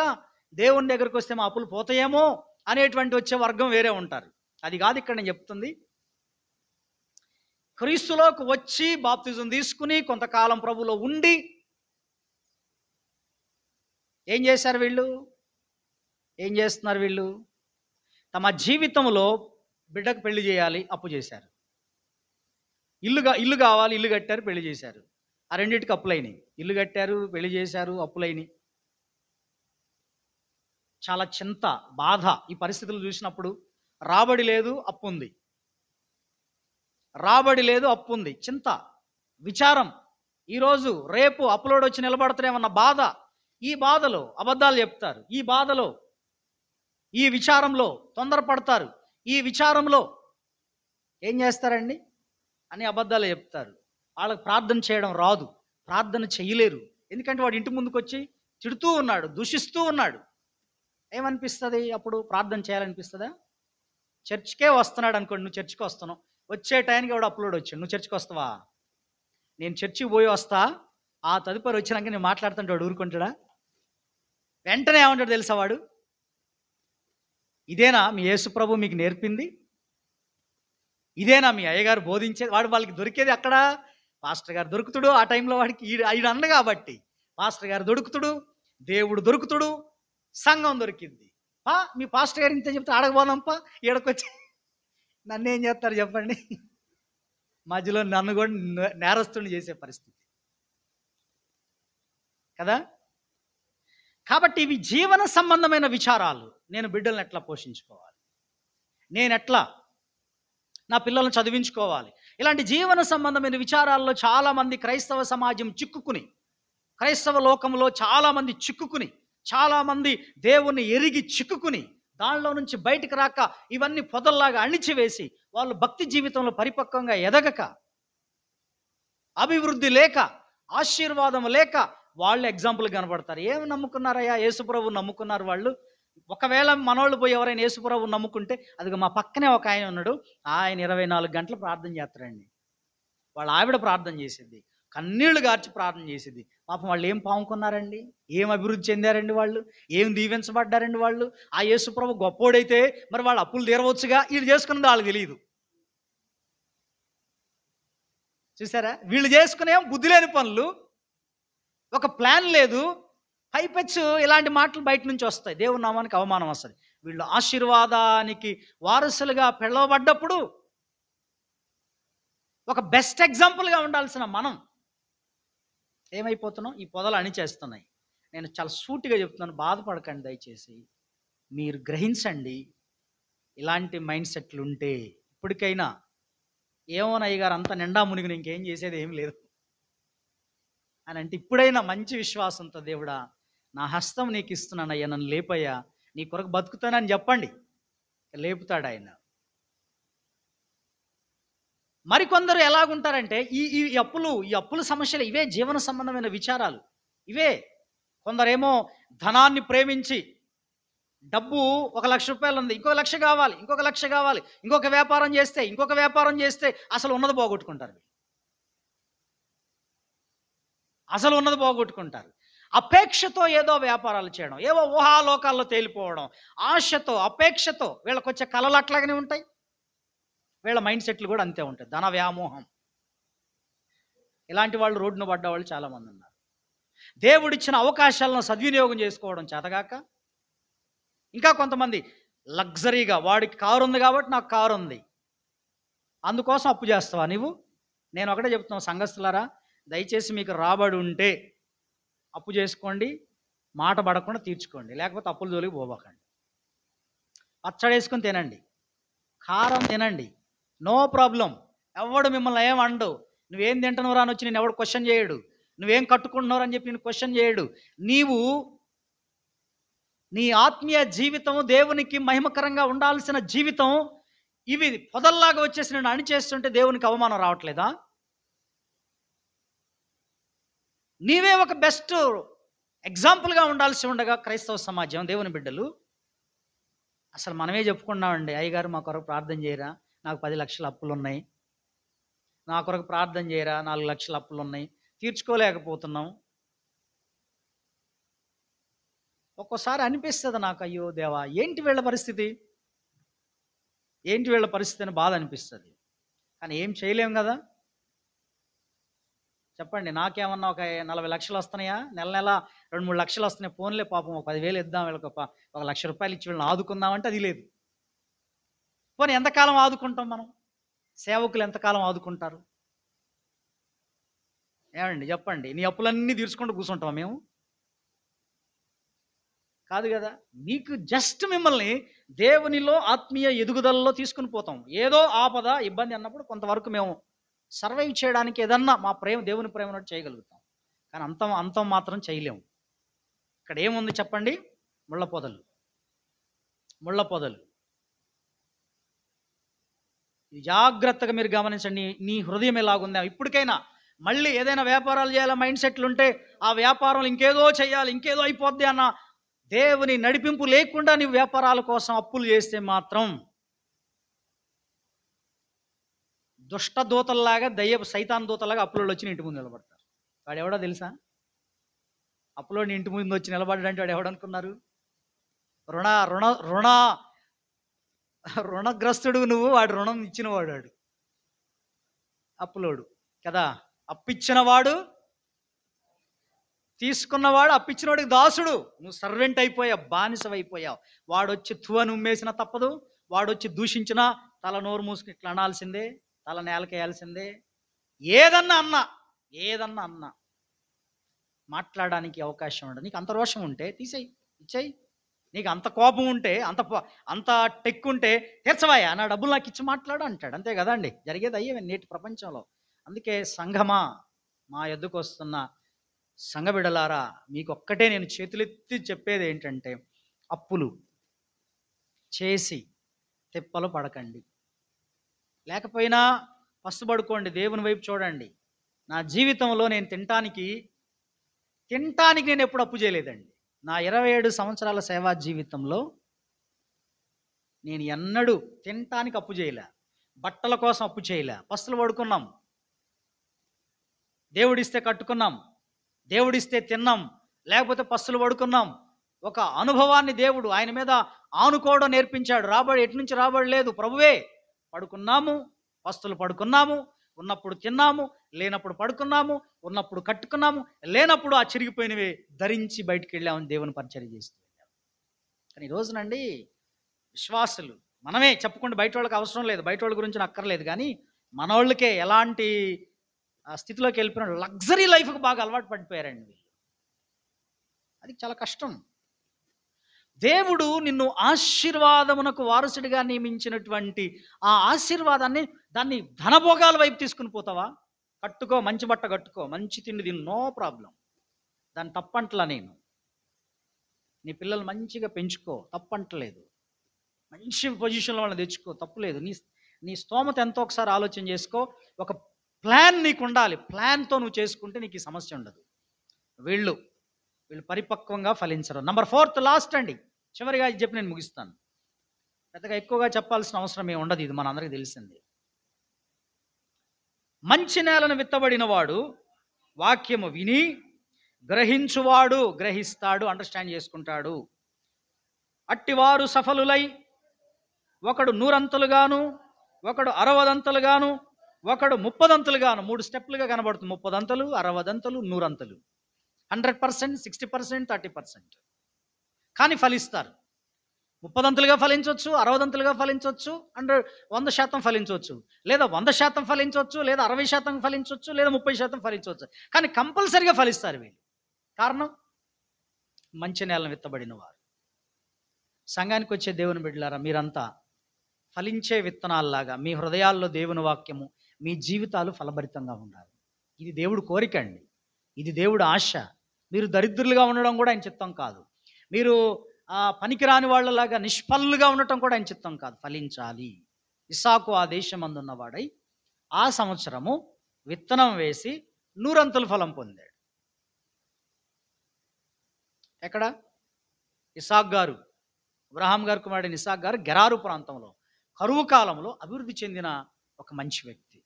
దేవుని దగ్గరికి వస్తే మా అప్పులు పోతాయేమో అనేటువంటి వచ్చే వర్గం వేరే ఉంటారు. అది కాదు ఇక్కడ నేను చెప్తుంది. క్రీస్తులోకి వచ్చి బాప్తిజం తీసుకుని కొంతకాలం ప్రభువులో ఉండి ఏం చేస్తున్నారు వీళ్ళు? తమ జీవితంలో బిడ్డకు పెళ్లి చేయాలి, అప్పు చేశారు. ఇల్లు కావాలి, ఇల్లు కట్టారు, పెళ్లి చేశారు. ఆ రెండింటికి అప్పులైనవి. ఇల్లు కట్టారు, పెళ్లి చేశారు, అప్పులైనవి. చాలా చింత, బాధ ఈ పరిస్థితులు చూసినప్పుడు. రాబడి లేదు, అప్పు ఉంది, చింత, విచారం. ఈరోజు రేపు అప్లోడ్ వచ్చి నిలబడతారేమన్న బాధ. ఈ బాధలో అబద్ధాలు చెప్తారు, ఈ విచారంలో తొందరపడతారు, ఈ విచారంలో ఏం చేస్తారండి? అని అబద్ధాలు చెప్తారు. వాళ్ళకి ప్రార్థన చేయడం రాదు, ప్రార్థన చేయలేరు. ఎందుకంటే వాడు ఇంటి ముందుకు వచ్చి తిడుతూ ఉన్నాడు, దూషిస్తూ ఉన్నాడు. ఏమనిపిస్తుంది అప్పుడు? ప్రార్థన చేయాలనిపిస్తుందా? చర్చికే వస్తున్నాడు అనుకోండి, నువ్వు చర్చికి వస్తున్నావు, వచ్చే టైంకి వాడు అప్లోడ్ వచ్చాడు, నువ్వు చర్చికి వస్తావా? నేను చర్చికి పోయి వస్తా, ఆ తదుపరి వచ్చినాక నేను మాట్లాడుతుంటే వాడు ఊరుకుంటాడా? వెంటనే ఏమంటాడు తెలుసా వాడు? ఇదేనా మీ యేసు ప్రభు మీకు నేర్పింది? ఇదేనా మీ అయ్యగారు బోధించేది? వాళ్ళకి దొరికేది అక్కడ పాస్టర్ గారు దొరుకుతుడు. ఆ టైంలో వాడికి ఈడు అన్న కాబట్టి పాస్టర్ గారు దొరుకుతుడు, దేవుడు దొరుకుతుడు, సంఘం దొరికింది. మీ పాస్టర్ గారు ఇంత చెప్తే ఆడకపోదాంపా, ఈడకొచ్చి నన్ను ఏం చేస్తారు చెప్పండి? మధ్యలో నన్ను కూడా నేరస్తుని చేసే పరిస్థితి కదా. కాబట్టి ఇవి జీవన సంబంధమైన విచారాలు. నేను బిడ్డలను ఎట్లా పోషించుకోవాలి, నేను ఎట్లా నా పిల్లలను చదివించుకోవాలి, ఇలాంటి జీవన సంబంధమైన విచారాల్లో చాలామంది క్రైస్తవ సమాజం చిక్కుకుని, క్రైస్తవ లోకంలో చాలామంది చిక్కుకుని, చాలామంది దేవుణ్ణి ఎరిగి చిక్కుకుని దానిలో నుంచి బయటకు రాక ఇవన్నీ పొదల్లాగా అణిచివేసి వాళ్ళు భక్తి జీవితంలో పరిపక్వంగా ఎదగక, అభివృద్ధి లేక, ఆశీర్వాదం లేక వాళ్ళు ఎగ్జాంపుల్ కనబడతారు. ఏమి నమ్ముకున్నారయ్యా? యేసుప్రభు నమ్ముకున్నారు వాళ్ళు. ఒకవేళ మనోళ్ళు పోయి ఎవరైనా యేసుప్రభు నమ్ముకుంటే, అదిగో మా పక్కనే ఒక ఆయన ఉన్నాడు, ఆయన 24 గంటలు ప్రార్థన చేస్తారండి. వాళ్ళ ఆవిడ ప్రార్థన చేసిద్ది, కన్నీళ్లు గార్చి ప్రార్థన చేసిద్ది. పాపం వాళ్ళు ఏం పాముకున్నారండి? ఏం అభివృద్ధి చెందారండి? వాళ్ళు ఏం దీవించబడ్డారండి? వాళ్ళు ఆ యేసుప్రభు గొప్పోడైతే మరి వాళ్ళు అప్పులు తీరవచ్చుగా, వీళ్ళు చేసుకున్నది వాళ్ళకి తెలియదు. చూసారా? వీళ్ళు చేసుకునే బుద్ధి లేని పనులు, ఒక ప్లాన్ లేదు, పైపెచ్చు ఇలాంటి మాటలు బయట నుంచి వస్తాయి, దేవుని నామానికి అవమానం వస్తుంది. వీళ్ళు ఆశీర్వాదానికి వారసులుగా పిలవబడ్డప్పుడు ఒక బెస్ట్ ఎగ్జాంపుల్గా ఉండాల్సిన మనం ఏమైపోతున్నాం? ఈ పొదలు అణిచేస్తున్నాయి. నేను చాలా సూటిగా చెప్తున్నాను, బాధపడకండి దయచేసి. మీరు గ్రహించండి. ఇలాంటి మైండ్ సెట్లు ఉంటే ఇప్పటికైనా ఏమోనయ్య గారు అంత నిండా మునిగిన ఇంకేం చేసేది ఏం లేదు అని అంటే, ఇప్పుడైనా మంచి విశ్వాసంతో దేవుడా నా హస్తం నీకు ఇస్తున్నానయ్యా, నన్ను లేపయ్యా, నీ కొరకు బతుకుతానని చెప్పండి. లేపుతాడు ఆయన. మరికొందరు ఎలాగుంటారంటే ఈ అప్పుల సమస్యలు ఇవే జీవన సంబంధమైన విచారాలు ఇవే. కొందరేమో ధనాన్ని ప్రేమించి, డబ్బు ₹1,00,000 ఉంది, ఇంకో 1,00,000 కావాలి, ఇంకొక 1,00,000 కావాలి, ఇంకొక వ్యాపారం చేస్తే అసలు ఉన్నది పోగొట్టుకుంటారు. అపేక్షతో ఏదో వ్యాపారాలు చేయడం, ఏవో ఊహాలోకాల్లో తేలిపోవడం, ఆశతో అపేక్షతో వీళ్ళకి వచ్చే కళలు అట్లాగనే ఉంటాయి. వీళ్ళ మైండ్ సెట్లు కూడా అంతే ఉంటాయి. ధన వ్యామోహం. ఇలాంటి వాళ్ళు రోడ్డున పడ్డవాళ్ళు చాలామంది ఉన్నారు. దేవుడిచ్చిన అవకాశాలను సద్వినియోగం చేసుకోవడం చేతగాక, ఇంకా కొంతమంది లగ్జరీగా, వాడికి కారు ఉంది కాబట్టి నాకు కారు ఉంది, అందుకోసం అప్పు చేస్తావా నీవు? నేను ఒకటే చెప్తున్నాను సంఘస్థులారా, దయచేసి మీకు రాబడి ఉంటే అప్పు చేసుకోండి, మాట పడకుండా తీర్చుకోండి, లేకపోతే అప్పుల జోలికి పోబాకండి. పచ్చడేసుకొని తినండి, కారం తినండి, నో ప్రాబ్లం. ఎవడు మిమ్మల్ని ఏమండు. నువ్వేం తింటున్నావు అని వచ్చి నేను ఎవడు క్వశ్చన్ చేయడు. నువ్వేం కట్టుకుంటున్నావు అని చెప్పి నేను క్వశ్చన్ చేయడు. నీవు నీ ఆత్మీయ జీవితం, దేవునికి మహిమకరంగా ఉండాల్సిన జీవితం, ఇవి పొదల్లాగా వచ్చేసి నేను అణిచేస్తుంటే దేవునికి అవమానం రావట్లేదా? నీవే ఒక బెస్ట్ ఎగ్జాంపుల్గా ఉండాల్సి ఉండగా క్రైస్తవ సమాజం, దేవుని బిడ్డలు అసలు మనమే చెప్పుకున్నామండి, అయ్యగారు మా కొరకు ప్రార్థన చేయరా, నాకు 10 లక్షల అప్పులు ఉన్నాయి, నా కొరకు ప్రార్థన చేయరా, 4 లక్షల అప్పులు ఉన్నాయి, తీర్చుకోలేకపోతున్నాం. ఒక్కోసారి అనిపిస్తుంది నాకు, అయ్యో దేవా ఏంటి వీళ్ళ పరిస్థితి అని బాధ అనిపిస్తుంది. కానీ ఏం చేయలేం కదా. చెప్పండి, నాకేమన్నా ఒక 40 లక్షలు వస్తున్నాయా, నెల 2-3 లక్షలు వస్తున్నాయి, ఫోన్లే పాపం ఒక 10,000 ఇద్దాం, వీళ్ళకి ఒక ₹1,00,000 ఇచ్చి వీళ్ళని ఆదుకుందామంటే అది లేదు. పోనీ ఎంతకాలం ఆదుకుంటాం మనం? సేవకులు ఎంతకాలం ఆదుకుంటారు? ఏమండి చెప్పండి, నీ అప్పులన్నీ తీర్చుకుంటూ కూర్చుంటాం మేము? కాదు కదా. నీకు జస్ట్ మిమ్మల్ని దేవునిలో ఆత్మీయ ఎదుగుదలలో తీసుకుని పోతాం. ఏదో ఆపద ఇబ్బంది అన్నప్పుడు కొంతవరకు మేము సర్వైవ్ చేయడానికి ఏదన్నా మా దేవుని ప్రేమను చేయగలుగుతాం. కానీ అంతం మాత్రం చేయలేము. ఇక్కడ ఏముంది చెప్పండి? ముళ్ళ పొదలు. ఇది జాగ్రత్తగా మీరు గమనించండి. నీ హృదయం ఎలాగుందా? ఇప్పటికైనా మళ్ళీ ఏదైనా వ్యాపారాలు చేయాలా మైండ్ సెట్లు ఉంటే, ఆ వ్యాపారంలో ఇంకేదో చేయాలి, ఇంకేదో అయిపోద్ది అన్న దేవుని నడిపింపు లేకుండా నీవు వ్యాపారాల కోసం అప్పులు చేస్తే మాత్రం దుష్ట దూతల్లాగా, సైతాన్ దూతలాగా అప్పులలో వచ్చి ఇంటి ముందు నిలబడతారు. వాడు ఎవడో తెలుసా? అప్పులో ఇంటి ముందు వచ్చి నిలబడ్డాడంటే వాడు ఎవడనుకున్నారు? రుణగ్రస్తుడు నువ్వు, వాడు రుణం ఇచ్చినవాడు వాడు అప్పులోడు కదా. అప్పిచ్చినవాడు తీసుకున్నవాడు, అప్పిచ్చినవాడికి దాసుడు. నువ్వు సర్వెంట్ అయిపోయావు, బానిసవైపోయావు. వాడొచ్చి తువను ఉమ్మేసినా తప్పదు, వాడొచ్చి దూషించినా తల నోరు మూసుకుని ఇట్లా అనాల్సిందే, తల నేలకేయాల్సిందే. ఏదన్నా అన్నా మాట్లాడడానికి అవకాశం ఉండదు. నీకు అంత రోషం ఉంటే ఇచ్చేయి. నీకు అంత కోపం ఉంటే, అంత టెక్ ఉంటే తీర్చవాయా, నా డబ్బులు నాకు ఇచ్చి మాట్లాడు అంటాడు. అంతే కదా అండి జరిగేది అయ్యే నేటి ప్రపంచంలో. అందుకే సంఘమా, మా యొద్దకు వస్తున్న సంఘ బిడ్డలారా, మీకు ఒక్కటే నేను చేతులెత్తి చెప్పేది ఏంటంటే, అప్పులు చేసి తిప్పలు పడకండి. లేకపోయినా పస్తుపడుకోండి, దేవుని వైపు చూడండి. నా జీవితంలో నేను తినటానికి నేను ఎప్పుడు అప్పు చేయలేదండి. నా 27 సంవత్సరాల సేవా జీవితంలో నేను ఎన్నడూ తినటానికి అప్పు చేయలే, బట్టల కోసం అప్పు చేయలే. పస్తులు పడుకున్నాం, దేవుడిస్తే కట్టుకున్నాం, దేవుడిస్తే తిన్నాం, లేకపోతే పస్తులు పడుకున్నాం. ఒక అనుభవాన్ని దేవుడు ఆయన మీద ఆనుకోవడం నేర్పించాడు. ఎటు నుంచి రాబడి లేదు, ప్రభువే. పడుకున్నాము, పస్తులు పడుకున్నాము, ఉన్నప్పుడు తిన్నాము, లేనప్పుడు పడుకున్నాము, ఉన్నప్పుడు కట్టుకున్నాము, లేనప్పుడు ఆ చిరిగిపోయినవి ధరించి బయటికి వెళ్ళామని దేవుని పరిచర్య చేస్తూ వెళ్ళాము. కానీ ఈ రోజునండి విశ్వాసులు మనమే చెప్పుకుంటే బయట వాళ్ళకి అవసరం లేదు, బయట వాళ్ళ గురించి అక్కర్లేదు. కానీ మన వాళ్ళకే ఎలాంటి స్థితిలోకి వెళ్ళిపోయిన లగ్జరీ లైఫ్కి బాగా అలవాటు పడిపోయారండి వీళ్ళు. అది చాలా కష్టం. దేవుడు నిన్ను ఆశీర్వాదమునకు వారసుడిగా నియమించినటువంటి ఆ ఆశీర్వాదాన్ని దాన్ని ధనభోగాల వైపు తీసుకుని పోతావా? కట్టుకో, మంచి బట్ట కట్టుకో, మంచి తిండి తిను, నో ప్రాబ్లం. దాన్ని తప్పంటలా నేను. నీ పిల్లలు మంచిగా పెంచుకో, తప్పంటలేదు. మంచి పొజిషన్లో వాళ్ళని తెచ్చుకో, తప్పులేదు. నీ నీ స్తోమత ఎంతో ఒకసారి ఆలోచన చేసుకో. ఒక ప్లాన్ నీకు ఉండాలి. ప్లాన్తో నువ్వు చేసుకుంటే నీకు ఈ సమస్య ఉండదు. వీళ్ళు పరిపక్వంగా ఫలించరు. నంబర్ 4 లాస్ట్ అండి, చివరిగా ఇది చెప్పి నేను ముగిస్తాను. పెద్దగా ఎక్కువగా చెప్పాల్సిన అవసరం ఏమి ఉండదు, ఇది మనందరికీ తెలిసింది. మంచి నేలను విత్తబడిన వాడు వాక్యము విని గ్రహించువాడు, గ్రహిస్తాడు, అండర్స్టాండ్ చేసుకుంటాడు. అట్టివారు సఫలులై ఒకడు 100 అంతలుగాను, ఒకడు 60 అంతలుగాను, ఒకడు 30 అంతలుగాను. 3 స్టెప్లుగా కనబడుతుంది: 30 అంతలు, 60 అంతలు, 100 అంతలు. 100%, 60%, 30%. కానీ ఫలిస్తారు. 30 అంతలుగా ఫలించవచ్చు, 60 అంతలుగా ఫలించవచ్చు, 100% ఫలించవచ్చు, లేదా 100% ఫలించవచ్చు, లేదా 60% ఫలించవచ్చు, లేదా 30% ఫలించవచ్చు. కానీ కంపల్సరిగా ఫలిస్తారు వీళ్ళు. కారణం, మంచి నేలను విత్తబడిన వారు. సంఘానికి వచ్చే దేవుని బిడ్డలారా, మీరంతా ఫలించే విత్తనాల్లాగా మీ హృదయాల్లో దేవుని వాక్యము, మీ జీవితాలు ఫలభరితంగా ఉండాలి. ఇది దేవుడు కోరిక అండి, ఇది దేవుడు ఆశ. మీరు దరిద్రులుగా ఉండడం కూడా ఆయన చిత్తం కాదు. మీరు పనికిరాని వాళ్ళలాగా నిష్ఫలుగా ఉండటం కూడా ఆయన చిత్తం కాదు. ఫలించాలి. ఇస్సాకు ఆ దేశమందున్నవాడై ఆ సంవత్సరము విత్తనం వేసి 100 అంతలు ఫలం పొందాడు. ఎక్కడ? ఇస్సాకు గారు, అబ్రహాం గారు కుమారుడైన ఇస్సాకు గారు గెరారు ప్రాంతంలో కరువు కాలంలో అభివృద్ధి చెందిన ఒక మంచి వ్యక్తి.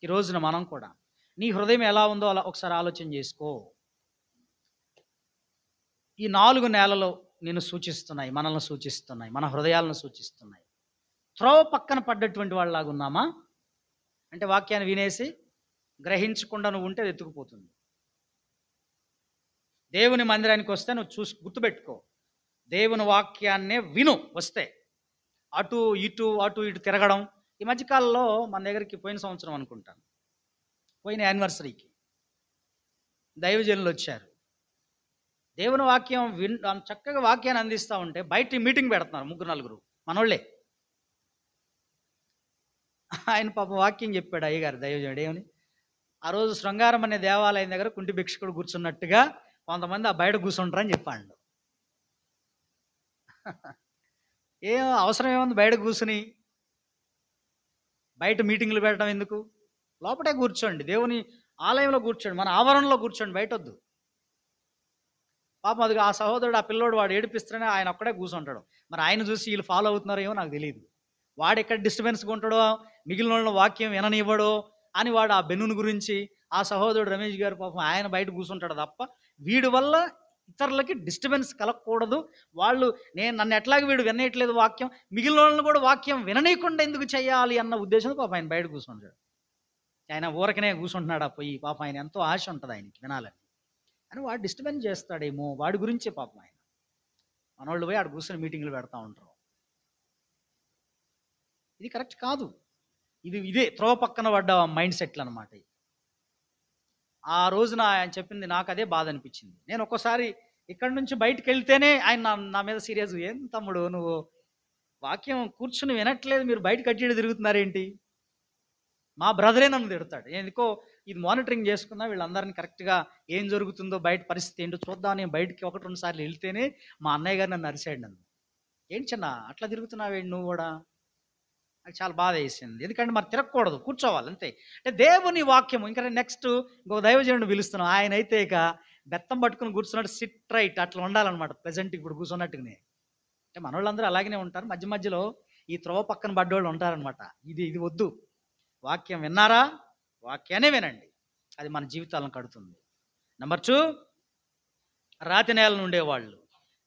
ఈ రోజున మనం కూడా, నీ హృదయం ఎలా ఉందో అలా ఒకసారి ఆలోచన చేసుకో. ఈ 4 నేలలు నిన్ను సూచిస్తున్నాయి, మనల్ని సూచిస్తున్నాయి, మన హృదయాలను సూచిస్తున్నాయి. త్రోవ పక్కన పడ్డటువంటి వాళ్ళలాగా ఉన్నామా? అంటే వాక్యాన్ని వినేసి గ్రహించకుండా నువ్వు ఉంటే ఎత్తుకుపోతుంది. దేవుని మందిరానికి వస్తే నువ్వు గుర్తుపెట్టుకో, దేవుని వాక్యాన్నే విను. వస్తే అటు ఇటు తిరగడం. ఈ మధ్యకాలంలో మన దగ్గరికి పోయిన సంవత్సరం అనుకుంటాను, పోయిన యానివర్సరీకి దైవజనులు వచ్చారు. దేవుని వాక్యం చక్కగా వాక్యాన్ని అందిస్తూ ఉంటే బయట మీటింగ్ పెడుతున్నారు 3-4 మనోళ్ళే. ఆయన పాప వాక్యం చెప్పాడు అయ్యగారు, దైవజనుడు. ఏమని? ఆ రోజు శృంగారం అనే దేవాలయం దగ్గర కుంటి భిక్షకుడు కూర్చున్నట్టుగా కొంతమంది ఆ బయట కూర్చుంటారని చెప్పాడు. ఏం అవసరం ఏముంది బయట కూర్చుని? బయట మీటింగ్లు పెట్టడం ఎందుకు? లోపటే కూర్చోండి, దేవుని ఆలయంలో కూర్చోండి, మన ఆవరణలో కూర్చోండి, బయట వద్దు. పాపం అది ఆ సహోదరుడు, ఆ పిల్లోడు వాడు ఏడిపిస్తేనే ఆయన ఒక్కడే కూర్చుంటాడు. మరి ఆయన చూసి వీళ్ళు ఫాలో అవుతున్నారో ఏమో నాకు తెలియదు. వాడు ఎక్కడ డిస్టర్బెన్స్గా ఉంటాడో, మిగిలిన వాళ్ళ వాక్యం విననివ్వడో అని వాడు ఆ బెన్నుని గురించి, ఆ సహోదరుడు రమేష్ గారు పాపం ఆయన బయట కూర్చుంటాడు తప్ప వీడి వల్ల ఇతరులకి డిస్టర్బెన్స్ కలగకూడదు. నన్ను ఎట్లాగ వీడు వినయట్లేదు వాక్యం, మిగిలిన వాళ్ళని కూడా వాక్యం విననీయకుండా ఎందుకు చేయాలి అన్న ఉద్దేశంతో పాపం ఆయన బయట కూర్చుంటాడు. ఆయన ఊరకనే కూర్చుంటున్నాడు. పోయి పాపం ఆయన ఎంతో ఆశ ఉంటుంది ఆయనకి వినాలని, అని వాడు డిస్టర్బెన్స్ చేస్తాడేమో, వాడి గురించే పాపం ఆయన. మనోళ్ళు పోయి ఆడ కూర్చొని మీటింగ్లు పెడతా ఉంటారు. ఇది కరెక్ట్ కాదు. ఇదే త్రోవ పక్కన పడ్డ మైండ్ సెట్లు అనమాట. ఆ రోజున ఆయన చెప్పింది నాకు అదే బాధ అనిపించింది. నేను ఒక్కోసారి ఇక్కడి నుంచి బయటకు వెళ్తేనే ఆయన నా మీద సీరియస్గా, ఏం తమ్ముడు నువ్వు వాక్యం కూర్చుని వినట్లేదు, మీరు బయట కట్టి తిరుగుతున్నారేంటి? మా బ్రదరే నన్ను తిడతాడు. ఎందుకో ఇది మానిటరింగ్ చేసుకున్నా వీళ్ళందరినీ కరెక్ట్గా ఏం జరుగుతుందో, బయట పరిస్థితి ఏంటో చూద్దాం. నేను బయటికి 1-2 సార్లు వెళ్తేనే మా అన్నయ్య గారు నన్ను అరిశాడు. నన్ను, ఏంటి చిన్న అట్లా తిరుగుతున్నావేంటి నువ్వు కూడా? నాకు చాలా బాధ వేసింది. ఎందుకంటే మరి తిరగకూడదు, కూర్చోవాలి అంతే. అంటే దేవుని వాక్యము. ఇంకా నెక్స్ట్ ఇంకో దైవజనుడు పిలుస్తున్నాం. ఆయన అయితే ఇక బెత్తం పట్టుకుని కూర్చున్నట్టు సిట్ రైట్ అట్లా ఉండాలన్నమాట, ప్రెజెంట్ ఇప్పుడు కూర్చున్నట్టుగానే. అంటే మనోళ్ళందరూ అలాగనే ఉంటారు. మధ్య మధ్యలో ఈ త్రోవ పక్కన పడ్డోళ్ళు ఉంటారనమాట. ఇది వద్దు. వాక్యం విన్నారా? వాక్యాన్ని వినండి, అది మన జీవితాలను కడుతుంది. నెంబర్ 2, రాతి నేలను ఉండేవాళ్ళు.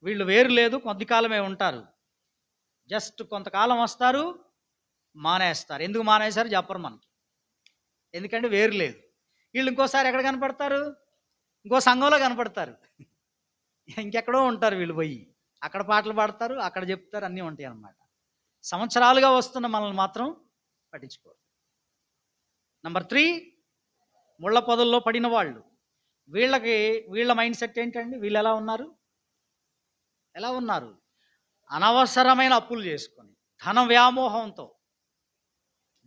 వీళ్ళు వేరు లేదు, కొద్ది కాలమే ఉంటారు. జస్ట్ కొంతకాలం వస్తారు, మానేస్తారు. ఎందుకు మానేశారు చెప్పరు మనకి, ఎందుకంటే వేరు లేదు. వీళ్ళు ఇంకోసారి ఎక్కడ కనపడతారు? ఇంకో సంఘంలో కనపడతారు. ఇంకెక్కడో ఉంటారు వీళ్ళు, పోయి అక్కడ పాటలు పాడతారు, అక్కడ చెప్తారు, అన్నీ ఉంటాయి అన్నమాట. సంవత్సరాలుగా వస్తున్న మనల్ని మాత్రం పట్టించుకోరు. నెంబర్ 3, ముళ్ళ పొదల్లో పడిన వాళ్ళు. వీళ్ళ మైండ్ సెట్ ఏంటండి? వీళ్ళు ఎలా ఉన్నారు? ఎలా ఉన్నారు? అనవసరమైన అప్పులు చేసుకొని, ధన వ్యామోహంతో,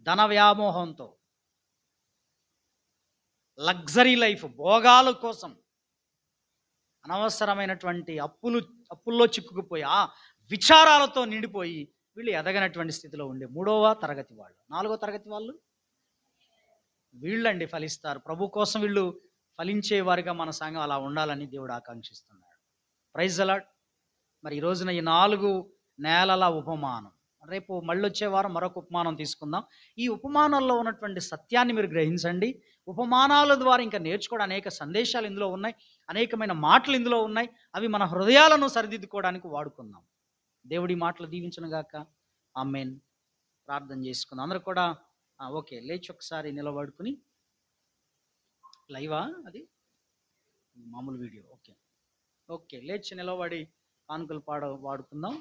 ధన వ్యామోహంతో, లగ్జరీ లైఫ్ భోగాల కోసం అనవసరమైనటువంటి అప్పుల్లో చిక్కుకుపోయి, ఆ విచారాలతో నిండిపోయి వీళ్ళు ఎదగనటువంటి స్థితిలో ఉండే మూడవ తరగతి వాళ్ళు, నాలుగో తరగతి వాళ్ళు వీళ్ళండి ఫలిస్తారు. ప్రభు కోసం వీళ్ళు ఫలించేవారిగా మన సంఘం అలా ఉండాలని దేవుడు ఆకాంక్షిస్తున్నాడు. Praise the lord. మరి ఈ రోజున ఈ 4 నేలల ఉపమానం, రేపు మళ్ళీ వచ్చే వారం మరొక ఉపమానం తీసుకుందాం. ఈ ఉపమానాల్లో ఉన్నటువంటి సత్యాన్ని మీరు గ్రహించండి. ఉపమానాల ద్వారా ఇంకా నేర్చుకోవడం అనేక సందేశాలు ఇందులో ఉన్నాయి, అనేకమైన మాటలు ఇందులో ఉన్నాయి. అవి మన హృదయాలను సరిదిద్దుకోవడానికి వాడుకుందాం. దేవుడి మాటలు దీవించును గాక. ఆమేన్. ప్రార్థన చేసుకుందాం. అందరూ కూడా ఓకే, లేచి ఒకసారి నిలబడుకుని, లైవా అది మామూలు వీడియో? ఓకే ఓకే, లేచి నిలబడి కానుకలు వాడుకుందాం.